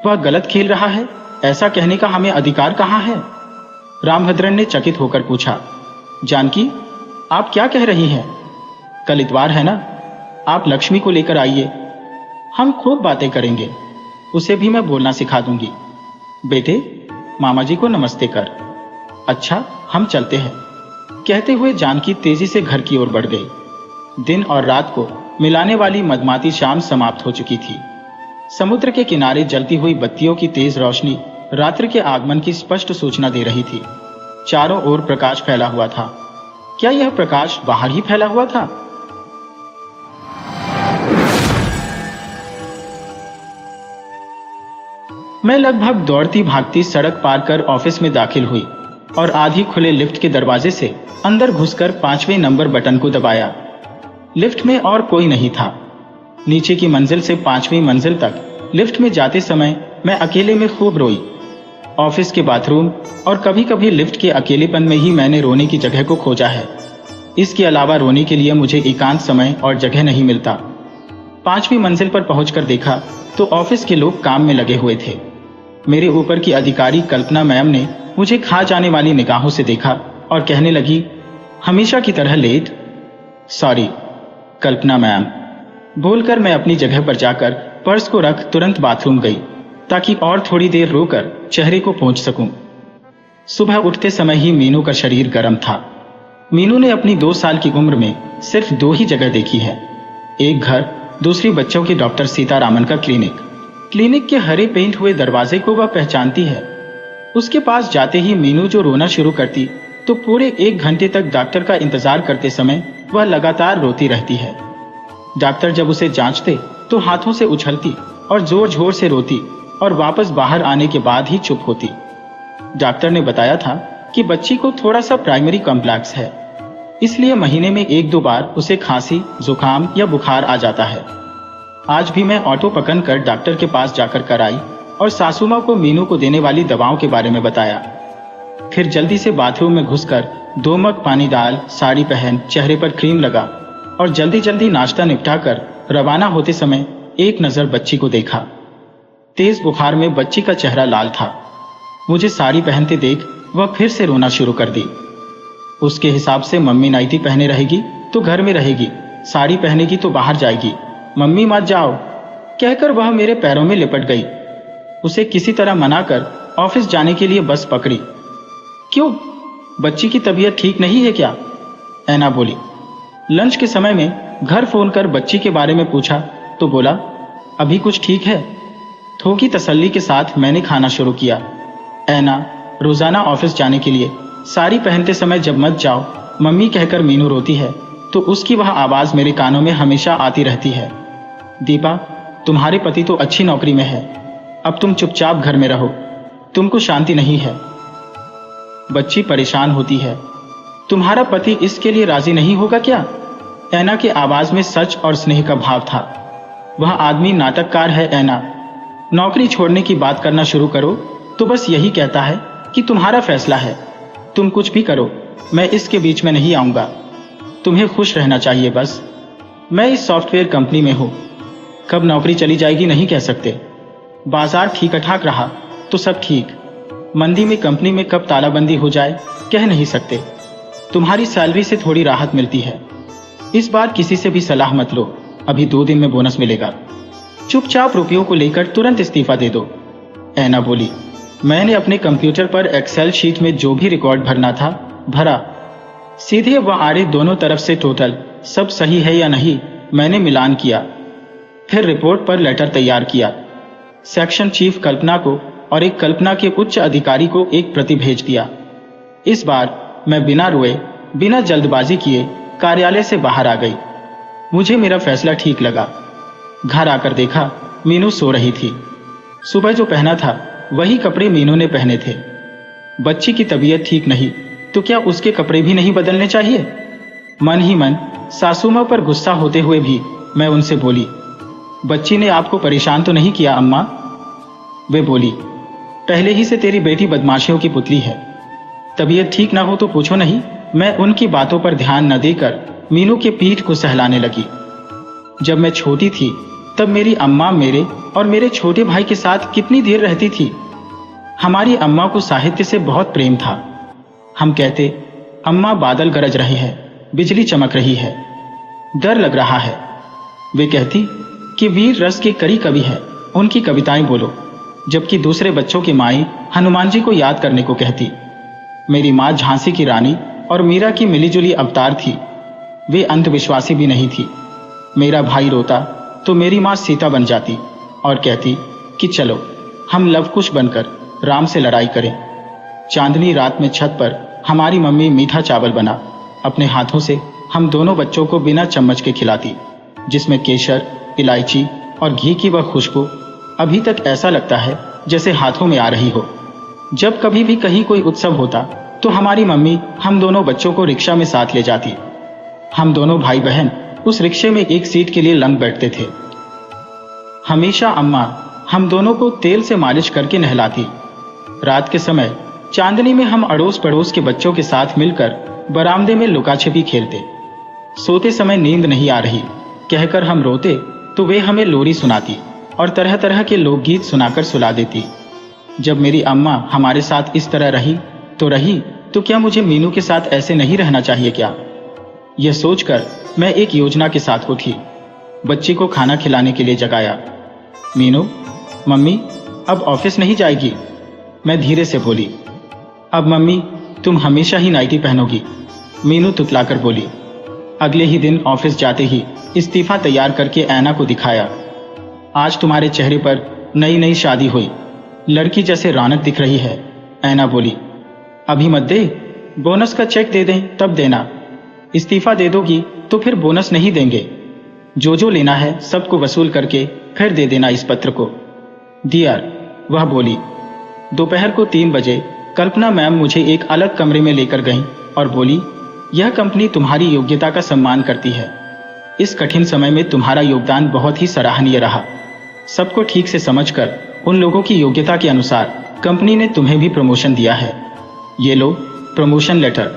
Speaker 1: वह गलत खेल रहा है, ऐसा कहने का हमें अधिकार कहाँ है? रामभद्रन ने चकित होकर पूछा। जानकी, आप क्या कह रही हैं? कल इतवार है ना, आप लक्ष्मी को लेकर आइए, हम खूब बातें करेंगे। उसे भी मैं बोलना सिखा दूंगी। बेटे, मामा जी को नमस्ते कर। अच्छा, हम चलते हैं। कहते हुए जानकी तेजी से घर की ओर बढ़ गई। दिन और रात को मिलाने वाली मधमाती शाम समाप्त हो चुकी थी। समुद्र के किनारे जलती हुई बत्तियों की तेज रोशनी रात्रि के आगमन की स्पष्ट सूचना दे रही थी। चारों ओर प्रकाश फैला हुआ था। क्या यह प्रकाश बाहर ही फैला हुआ था? मैं लगभग दौड़ती भागती सड़क पार कर ऑफिस में दाखिल हुई और आधी खुले लिफ्ट के दरवाजे से अंदर घुसकर 5वें नंबर बटन को दबाया। लिफ्ट में और कोई नहीं था। नीचे की मंजिल से 5वीं मंजिल तक लिफ्ट में जाते समय मैं अकेले में खूब रोई। ऑफिस के बाथरूम और कभी कभी लिफ्ट के अकेलेपन में ही मैंने रोने की जगह को खोजा है। इसके अलावा रोने के लिए मुझे एकांत समय और जगह नहीं मिलता। 5वीं मंजिल पर पहुंचकर देखा तो ऑफिस के लोग काम में लगे हुए थे। मेरे ऊपर की अधिकारी कल्पना मैम ने मुझे खा जाने वाली निगाहों से देखा और कहने लगी, हमेशा की तरह लेट। सॉरी कल्पना मैम, बोलकर मैं अपनी जगह पर जाकर पर्स को रख तुरंत बाथरूम गई ताकि और थोड़ी देर रोकर चेहरे को पोंछ सकूं। सुबह उठते समय ही मीनू का शरीर गर्म था। मीनू ने अपनी 2 साल की उम्र में सिर्फ 2 ही जगह देखी है, एक घर, दूसरी बच्चों के डॉक्टर सीतारामन का क्लिनिक। क्लिनिक के हरे पेंट हुए दरवाजे को वह पहचानती है। उसके पास जाते ही मीनू जो रोना शुरू करती तो पूरे 1 घंटे तक डॉक्टर का इंतजार करते समय वह लगातार रोती रहती है। डॉक्टर जब उसे जांचते तो हाथों से उछलती और जोर जोर से रोती और वापस बाहर आने के बाद ही चुप होती। डॉक्टर ने बताया था कि बच्ची को थोड़ा सा प्राइमरी कॉम्प्लेक्स है, इसलिए महीने में 1-2 बार उसे खांसी, जुकाम या बुखार आ जाता है। आज भी मैं ऑटो पकड़कर डॉक्टर के पास जाकर कराई और सासू माँ को मीनू को देने वाली दवाओं के बारे में बताया। फिर जल्दी से बाथरूम में घुसकर 2 मग पानी डाल, साड़ी पहन, चेहरे पर क्रीम लगा और जल्दी जल्दी नाश्ता निपटाकर रवाना होते समय एक नजर बच्ची को देखा। तेज बुखार में बच्ची का चेहरा लाल था। मुझे साड़ी पहनते देख वह फिर से रोना शुरू कर दी। उसके हिसाब से मम्मी नाइटी पहने रहेगी तो घर में रहेगी, साड़ी पहनेगी तो बाहर जाएगी। मम्मी मत जाओ कहकर वह मेरे पैरों में लिपट गई। उसे किसी तरह मनाकर ऑफिस जाने के लिए बस पकड़ी। क्यों, बच्ची की तबीयत ठीक नहीं है क्या? ऐना बोली। लंच के समय में घर फोन कर बच्ची के बारे में पूछा तो बोला, अभी कुछ ठीक है। थोकी तसल्ली के साथ मैंने खाना शुरू किया। ऐना, रोजाना ऑफिस जाने के लिए साड़ी पहनते समय जब मत जाओ मम्मी कहकर मीनू रोती है तो उसकी वह आवाज मेरे कानों में हमेशा आती रहती है। दीपा, तुम्हारे पति तो अच्छी नौकरी में है, अब तुम चुपचाप घर में रहो, तुमको शांति नहीं है। बच्ची परेशान होती है। तुम्हारा पति इसके लिए राजी नहीं होगा क्या? ऐना की आवाज में सच और स्नेह का भाव था। वह आदमी नाटककार है ऐना। नौकरी छोड़ने की बात करना शुरू करो तो बस यही कहता है कि तुम्हारा फैसला है, तुम कुछ भी करो, मैं इसके बीच में नहीं आऊंगा। तुम्हें खुश रहना चाहिए बस। मैं इस सॉफ्टवेयर कंपनी में हूं, कब नौकरी चली जाएगी नहीं कह सकते। बाजार ठीक ठाक रहा तो सब ठीक, मंदी में कंपनी में कब तालाबंदी हो जाए कह नहीं सकते। तुम्हारी सैलरी से थोड़ी राहत मिलती है। इस बार किसी से भी सलाह मत लो, अभी 2 दिन में बोनस मिलेगा। चुपचाप रुपयों को लेकर तुरंत इस्तीफा दे दो। ऐना बोली। मैंने अपने कंप्यूटर पर एक्सेल शीट में जो भी रिकॉर्ड भरना था भरा। सीधे व आड़े दोनों तरफ से टोटल सब सही है या नहीं मैंने मिलान किया। फिर रिपोर्ट पर लेटर तैयार किया। सेक्शन चीफ कल्पना को और एक कल्पना के उच्च अधिकारी को एक प्रति भेज दिया। इस बार मैं बिना रोए, बिना जल्दबाजी किए कार्यालय से बाहर आ गई। मुझे मेरा फैसला ठीक लगा। घर आकर देखा मीनू सो रही थी। सुबह जो पहना था वही कपड़े मीनू ने पहने थे। बच्ची की तबीयत ठीक नहीं तो क्या उसके कपड़े भी नहीं बदलने चाहिए? मन ही मन सासू मां पर गुस्सा होते हुए भी मैं उनसे बोली, बच्ची ने आपको परेशान तो नहीं किया अम्मा? वे बोली, पहले ही से तेरी बेटी बदमाशियों की पुतली है। तबीयत ठीक ना हो तो पूछो नहीं। मैं उनकी बातों पर ध्यान न देकर मीनू के पीठ को सहलाने लगी। जब मैं छोटी थी तब मेरी अम्मा मेरे और मेरे छोटे भाई के साथ कितनी देर रहती थी। हमारी अम्मा को साहित्य से बहुत प्रेम था। हम कहते, अम्मा बादल गरज रहे हैं, बिजली चमक रही है, डर लग रहा है। वे कहती कि वीर रस की करी कवि है, उनकी कविताएं बोलो। जबकि दूसरे बच्चों की माएं हनुमान जी को याद करने को कहती। मेरी माँ झांसी की रानी और मीरा की मिलीजुली अवतार थी। वे अंधविश्वासी भी नहीं थी। मेरा भाई रोता तो मेरी माँ सीता बन जाती और कहती कि चलो हम लवकुश बनकर राम से लड़ाई करें। चांदनी रात में छत पर हमारी मम्मी मीठा चावल बना अपने हाथों से हम दोनों बच्चों को बिना चम्मच के खिलाती, जिसमें केसर, इलायची और घी की वह खुशबू अभी तक ऐसा लगता है जैसे हाथों में आ रही हो। जब कभी भी कहीं कोई उत्सव होता तो हमारी मम्मी हम दोनों बच्चों को रिक्शा में साथ ले जाती। हम दोनों भाई बहन उस रिक्शे में एक सीट के लिए लंग बैठते थे। हमेशा अम्मा हम दोनों को तेल से मालिश करके नहलाती। रात के समय चांदनी में हम अड़ोस पड़ोस के बच्चों के साथ मिलकर बरामदे में लुका छिपी खेलते। सोते समय नींद नहीं आ रही कहकर हम रोते तो वे हमें लोरी सुनाती और तरह तरह के लोकगीत सुनाकर सुला देती। जब मेरी अम्मा हमारे साथ इस तरह रही तो क्या मुझे मीनू के साथ ऐसे नहीं रहना चाहिए क्या? यह सोचकर मैं एक योजना के साथ उठी। बच्ची को खाना खिलाने के लिए जगाया। मीनू, मम्मी अब ऑफिस नहीं जाएगी? मैं धीरे से बोली। अब मम्मी तुम हमेशा ही नाइटी पहनोगी, मीनू तुतलाकर बोली। अगले ही दिन ऑफिस जाते ही इस्तीफा तैयार करके ऐना को दिखाया। आज तुम्हारे चेहरे पर नई नई शादी हुई, लड़की जैसे रौनक दिख रही है। ऐना बोली, अभी मत दे, बोनस का चेक दे दें तब देना। इस्तीफा दे दोगी तो फिर बोनस नहीं देंगे। जो लेना है सबको वसूल करके फिर दे देना इस पत्र को। डियर, वह बोली। दोपहर को 3 बजे कल्पना मैम मुझे एक अलग कमरे में लेकर गईं और बोली, यह कंपनी तुम्हारी योग्यता का सम्मान करती है। इस कठिन समय में तुम्हारा योगदान बहुत ही सराहनीय रहा। सबको ठीक से समझकर उन लोगों की योग्यता के अनुसार कंपनी ने तुम्हें भी प्रमोशन दिया है। ये लो प्रमोशन लेटर।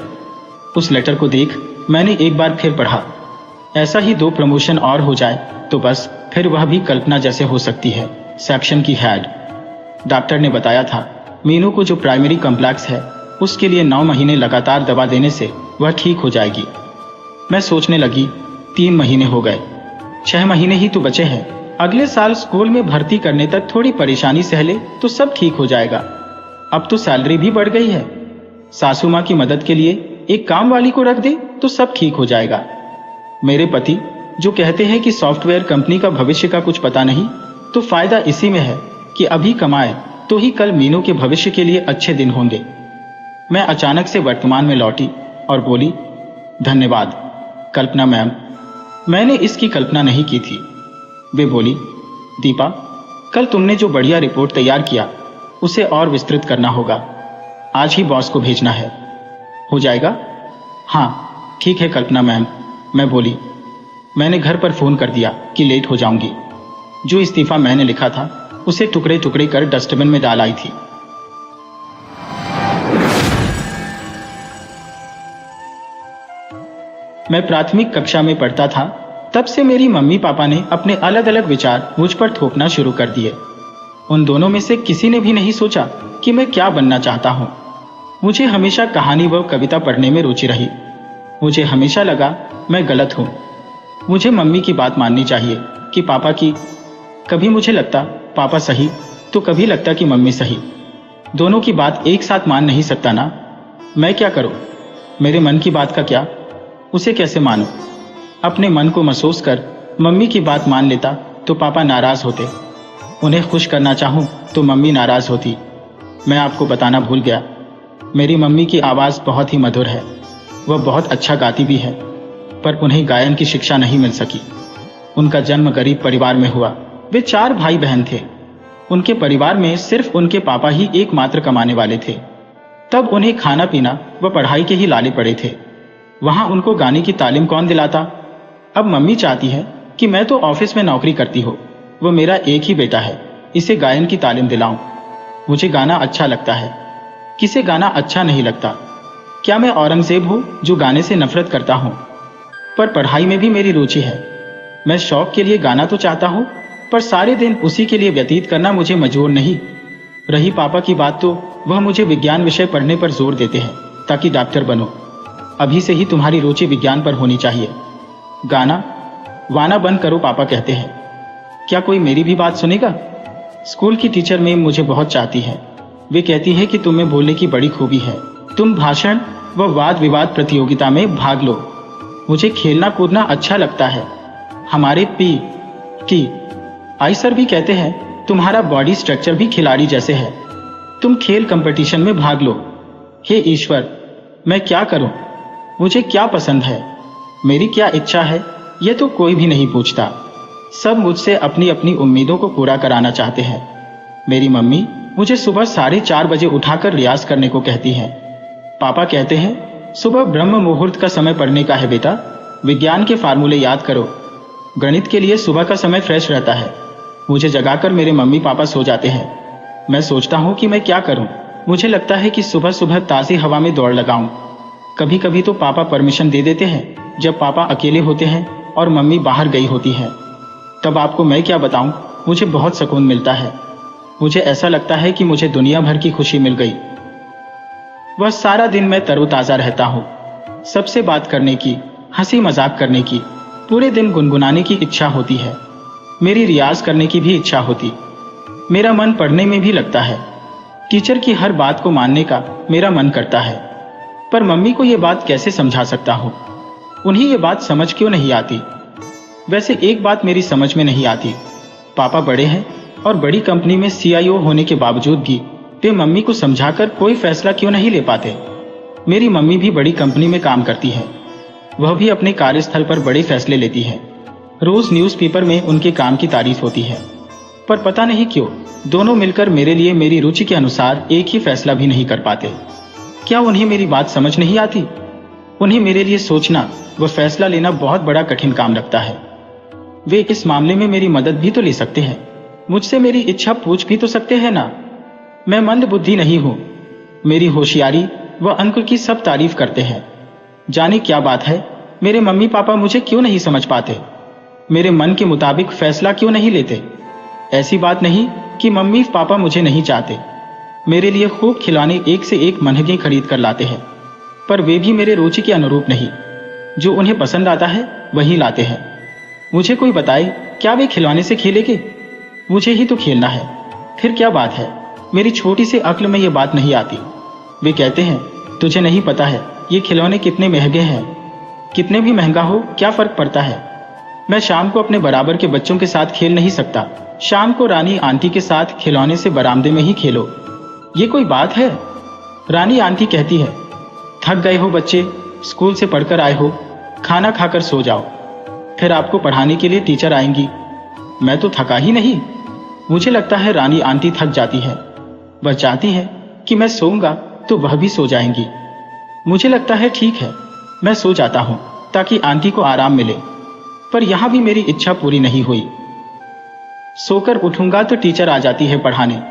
Speaker 1: उस लेटर को देख मैंने एक बार फिर पढ़ा। ऐसा ही 2 प्रमोशन और हो जाए तो बस फिर वह भी कल्पना जैसे हो सकती है, सेक्शन की हेड। डॉक्टर ने बताया था मीनू को जो प्राइमरी कॉम्प्लेक्स है उसके लिए 9 महीने लगातार दवा देने से वह ठीक हो जाएगी। मैं सोचने लगी 3 महीने हो गए, 6 महीने ही तो बचे हैं। अगले साल स्कूल में भर्ती करने तक थोड़ी परेशानी सहले तो सब ठीक हो जाएगा। अब तो सैलरी भी बढ़ गई है। सासू माँ की मदद के लिए एक काम वाली को रख दे तो सब ठीक हो जाएगा। मेरे पति जो कहते हैं कि सॉफ्टवेयर कंपनी का भविष्य का कुछ पता नहीं, तो फायदा इसी में है कि अभी कमाए तो ही कल मीनू के भविष्य के लिए अच्छे दिन होंगे। मैं अचानक से वर्तमान में लौटी और बोली, धन्यवाद कल्पना मैम, मैंने इसकी कल्पना नहीं की थी। वे बोली, दीपा, कल तुमने जो बढ़िया रिपोर्ट तैयार किया उसे और विस्तृत करना होगा। आज ही बॉस को भेजना है। हो जाएगा? हाँ ठीक है कल्पना मैम, मैं बोली। मैंने घर पर फोन कर दिया कि लेट हो जाऊंगी। जो इस्तीफा मैंने लिखा था उसे टुकड़े टुकड़े कर डस्टबिन में डाल आई थी। मैं प्राथमिक कक्षा में पढ़ता था, तब से मेरी मम्मी पापा ने अपने अलग अलग विचार मुझ पर थोपना शुरू कर दिए। उन दोनों में से किसी ने भी नहीं सोचा कि मैं क्या बनना चाहता हूँ। मुझे हमेशा कहानी व कविता पढ़ने में रुचि रही। मुझे हमेशा लगा मैं गलत हूँ। मुझे मम्मी की बात माननी चाहिए कि पापा की। कभी मुझे लगता पापा सही तो कभी लगता कि मम्मी सही। दोनों की बात एक साथ मान नहीं सकता ना। मैं क्या करूँ? मेरे मन की बात का क्या? उसे कैसे मानूं? अपने मन को महसूस कर मम्मी की बात मान लेता तो पापा नाराज होते। उन्हें खुश करना चाहूं तो मम्मी नाराज होती। मैं आपको बताना भूल गया, मेरी मम्मी की आवाज़ बहुत ही मधुर है। वह बहुत अच्छा गाती भी है, पर उन्हें गायन की शिक्षा नहीं मिल सकी। उनका जन्म गरीब परिवार में हुआ। वे 4 भाई बहन थे। उनके परिवार में सिर्फ उनके पापा ही एकमात्र कमाने वाले थे। तब उन्हें खाना पीना व पढ़ाई के ही लाले पड़े थे। वहां उनको गाने की तालीम कौन दिलाता? अब मम्मी चाहती है कि मैं तो ऑफिस में नौकरी करती हो वो मेरा एक ही बेटा है, इसे गायन की तालीम दिलाऊं। मुझे गाना अच्छा लगता है, किसे गाना अच्छा नहीं लगता? क्या मैं औरंगजेब हूँ जो गाने से नफरत करता हूँ? पर पढ़ाई में भी मेरी रुचि है। मैं शौक के लिए गाना तो चाहता हूँ, पर सारे दिन उसी के लिए व्यतीत करना मुझे मंजूर नहीं। रही पापा की बात, तो वह मुझे विज्ञान विषय पढ़ने पर जोर देते हैं ताकि डॉक्टर बनो। अभी से ही तुम्हारी रुचि विज्ञान पर होनी चाहिए। गाना वाना बंद करो, पापा कहते हैं। क्या कोई मेरी भी बात सुनेगा? स्कूल की टीचर मैम मुझे बहुत चाहती है। वे कहती है कि तुम्हें बोलने की बड़ी खूबी है, तुम भाषण व वाद विवाद प्रतियोगिता में भाग लो। मुझे खेलना कूदना अच्छा लगता है। हमारे टी आई सर भी कहते हैं तुम्हारा बॉडी स्ट्रक्चर भी खिलाड़ी जैसे है, तुम खेल कंपटीशन में भाग लो। हे ईश्वर, मैं क्या करूं? मुझे क्या पसंद है, मेरी क्या इच्छा है, यह तो कोई भी नहीं पूछता। सब मुझसे अपनी अपनी उम्मीदों को पूरा कराना चाहते हैं। मेरी मम्मी मुझे सुबह 4:30 बजे उठाकर रियाज करने को कहती है। पापा कहते हैं सुबह ब्रह्म मुहूर्त का समय पढ़ने का है बेटा, विज्ञान के फार्मूले याद करो। गणित के लिए सुबह का समय फ्रेश रहता है। मुझे जगाकर मेरे मम्मी पापा सो जाते हैं। मैं सोचता हूँ कि मैं क्या करूँ। मुझे लगता है कि सुबह सुबह ताज़ी हवा में दौड़ लगाऊं। कभी कभी तो पापा परमिशन दे देते हैं जब पापा अकेले होते हैं और मम्मी बाहर गई होती है। तब आपको मैं क्या बताऊं, मुझे बहुत सुकून मिलता है। मुझे ऐसा लगता है कि मुझे दुनिया भर की खुशी मिल गई। वह सारा दिन मैं तरोताज़ा रहता हूँ। सबसे बात करने की, हंसी मजाक करने की, पूरे दिन गुनगुनाने की इच्छा होती है। मेरी रियाज करने की भी इच्छा होती। मेरा मन पढ़ने में भी लगता है। टीचर की हर बात को मानने का मेरा मन करता है, पर मम्मी को यह बात कैसे समझा सकता हूँ? उन्हें यह बात समझ क्यों नहीं आती? वैसे एक बात मेरी समझ में नहीं आती, पापा बड़े हैं और बड़ी कंपनी में CIO होने के बावजूद भी वे मम्मी को समझाकर कोई फैसला क्यों नहीं ले पाते? मेरी मम्मी भी बड़ी कंपनी में काम करती है, वह भी अपने कार्यस्थल पर बड़े फैसले लेती है। रोज न्यूज़पेपर में उनके काम की तारीफ होती है, पर पता नहीं क्यों दोनों मिलकर मेरे लिए मेरी रुचि के अनुसार एक ही फैसला भी नहीं कर पाते। क्या उन्हें मेरी बात समझ नहीं आती? उन्हें मेरे लिए सोचना व फैसला लेना बहुत बड़ा कठिन काम लगता है। वे इस मामले में मेरी मदद भी तो ले सकते हैं, मुझसे मेरी इच्छा पूछ भी तो सकते हैं ना। मैं मंद बुद्धि नहीं हूं। मेरी होशियारी व अंक की सब तारीफ करते हैं। जाने क्या बात है, मेरे मम्मी पापा मुझे क्यों नहीं समझ पाते? मेरे मन के मुताबिक फैसला क्यों नहीं लेते? ऐसी बात नहीं कि मम्मी पापा मुझे नहीं चाहते। मेरे लिए खूब खिलौने एक से एक महंगे खरीद कर लाते हैं, पर वे भी मेरे रुचि के अनुरूप नहीं। जो उन्हें पसंद आता है वही लाते हैं। मुझे कोई बताए, क्या वे खिलौने से खेलेंगे? मुझे ही तो खेलना है, फिर क्या बात है? मेरी छोटी सी अक्ल में ये बात नहीं आती। वे कहते हैं तुझे नहीं पता है ये खिलौने कितने महंगे हैं। कितने भी महंगा हो क्या फर्क पड़ता है? मैं शाम को अपने बराबर के बच्चों के साथ खेल नहीं सकता। शाम को रानी आंटी के साथ खिलौने से बरामदे में ही खेलो, ये कोई बात है? रानी आंटी कहती है थक गए हो बच्चे, स्कूल से पढ़कर आए हो, खाना खाकर सो जाओ, फिर आपको पढ़ाने के लिए टीचर आएंगी। मैं तो थका ही नहीं। मुझे लगता है रानी आंटी थक जाती है, वह चाहती है कि मैं सोऊंगा तो वह भी सो जाएंगी। मुझे लगता है ठीक है, मैं सो जाता हूं ताकि आंटी को आराम मिले, पर यहां भी मेरी इच्छा पूरी नहीं हुई। सोकर उठूंगा तो टीचर आ जाती है पढ़ाने,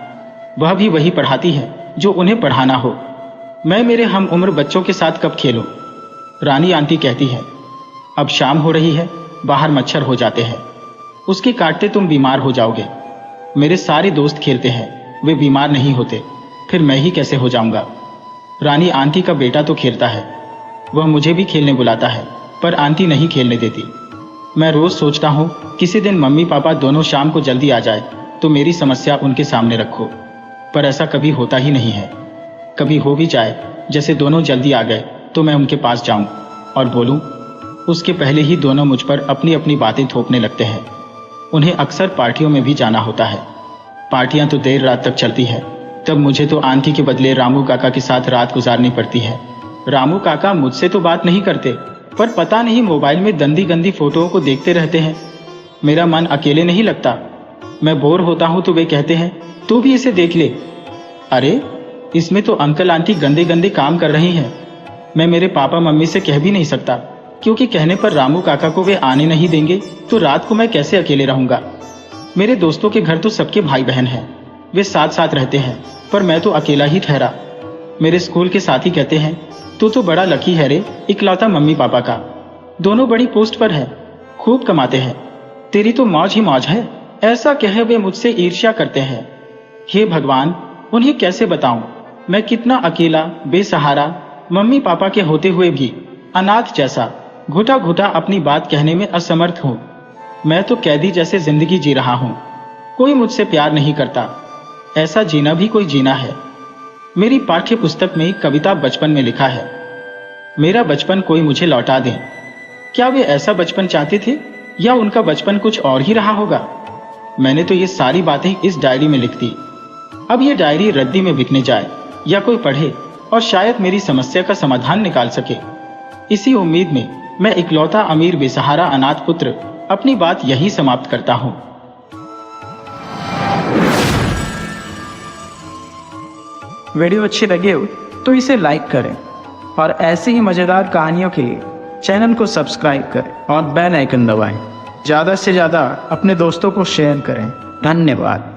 Speaker 1: वह भी वही पढ़ाती है जो उन्हें पढ़ाना हो। मैं मेरे हम उम्र बच्चों के साथ कब खेलूं? रानी आंटी कहती है अब शाम हो रही है, बाहर मच्छर हो जाते हैं, उसके काटते तुम बीमार हो जाओगे। मेरे सारे दोस्त खेलते हैं, वे बीमार नहीं होते, फिर मैं ही कैसे हो जाऊंगा? रानी आंटी का बेटा तो खेलता है, वह मुझे भी खेलने बुलाता है, पर आंटी नहीं खेलने देती। मैं रोज सोचता हूँ किसी दिन मम्मी पापा दोनों शाम को जल्दी आ जाए तो मेरी समस्या उनके सामने रखो, पर ऐसा कभी होता ही नहीं है। कभी हो भी जाए जैसे दोनों जल्दी आ गए तो मैं उनके पास जाऊं और बोलूं, उसके पहले ही दोनों मुझ पर अपनी अपनी बातें थोपने लगते हैं। उन्हें अक्सर पार्टियों में भी जाना होता है। पार्टियां तो देर रात तक चलती है, तब मुझे तो आंटी के बदले रामू काका के साथ रात गुजारनी पड़ती है। रामू काका मुझसे तो बात नहीं करते, पर पता नहीं मोबाइल में गंदी गंदी फोटोओं को देखते रहते हैं। मेरा मन अकेले नहीं लगता। मैं बोर होता हूं तो वे कहते हैं तू भी इसे देख ले। अरे इसमें तो अंकल आंटी गंदे गंदे काम कर रहे हैं। मैं मेरे पापा मम्मी से कह भी नहीं सकता, क्योंकि कहने पर रामू काका को वे आने नहीं देंगे तो रात को मैं कैसे अकेले रहूंगा। मेरे दोस्तों के घर तो सबके भाई बहन हैं, वे साथ साथ रहते हैं, पर मैं तो अकेला ही ठहरा। मेरे स्कूल के साथी कहते हैं, तू तो बड़ा लकी है रे, इकलौता मम्मी पापा का। दोनों बड़ी पोस्ट पर है, खूब कमाते हैं, तेरी तो मौज ही मौज है। ऐसा कहे वे मुझसे ईर्ष्या करते हैं। हे भगवान, उन्हें कैसे बताऊं मैं कितना अकेला बेसहारा, मम्मी पापा के होते हुए भी अनाथ जैसा घुटा घुटा अपनी बात कहने में असमर्थ हूँ। मैं तो कैदी जैसे जिंदगी जी रहा हूँ। कोई मुझसे प्यार नहीं करता। ऐसा जीना भी कोई जीना है। मेरी पाठ्य पुस्तक में एक कविता बचपन में लिखा है, मेरा बचपन कोई मुझे लौटा दे। क्या वे ऐसा बचपन चाहते थे या उनका बचपन कुछ और ही रहा होगा? मैंने तो ये सारी बातें इस डायरी में लिख दी। अब ये डायरी रद्दी में बिकने जाए या कोई पढ़े और शायद मेरी समस्या का समाधान निकाल सके। इसी उम्मीद में मैं इकलौता अमीर बेसहारा अनाथ पुत्र अपनी बात यही समाप्त करता हूँ।
Speaker 2: वीडियो अच्छी लगे हो तो इसे लाइक करें और ऐसी ही मज़ेदार कहानियों के लिए चैनल को सब्सक्राइब करें और बेल आइकन दबाएं। ज़्यादा से ज़्यादा अपने दोस्तों को शेयर करें। धन्यवाद।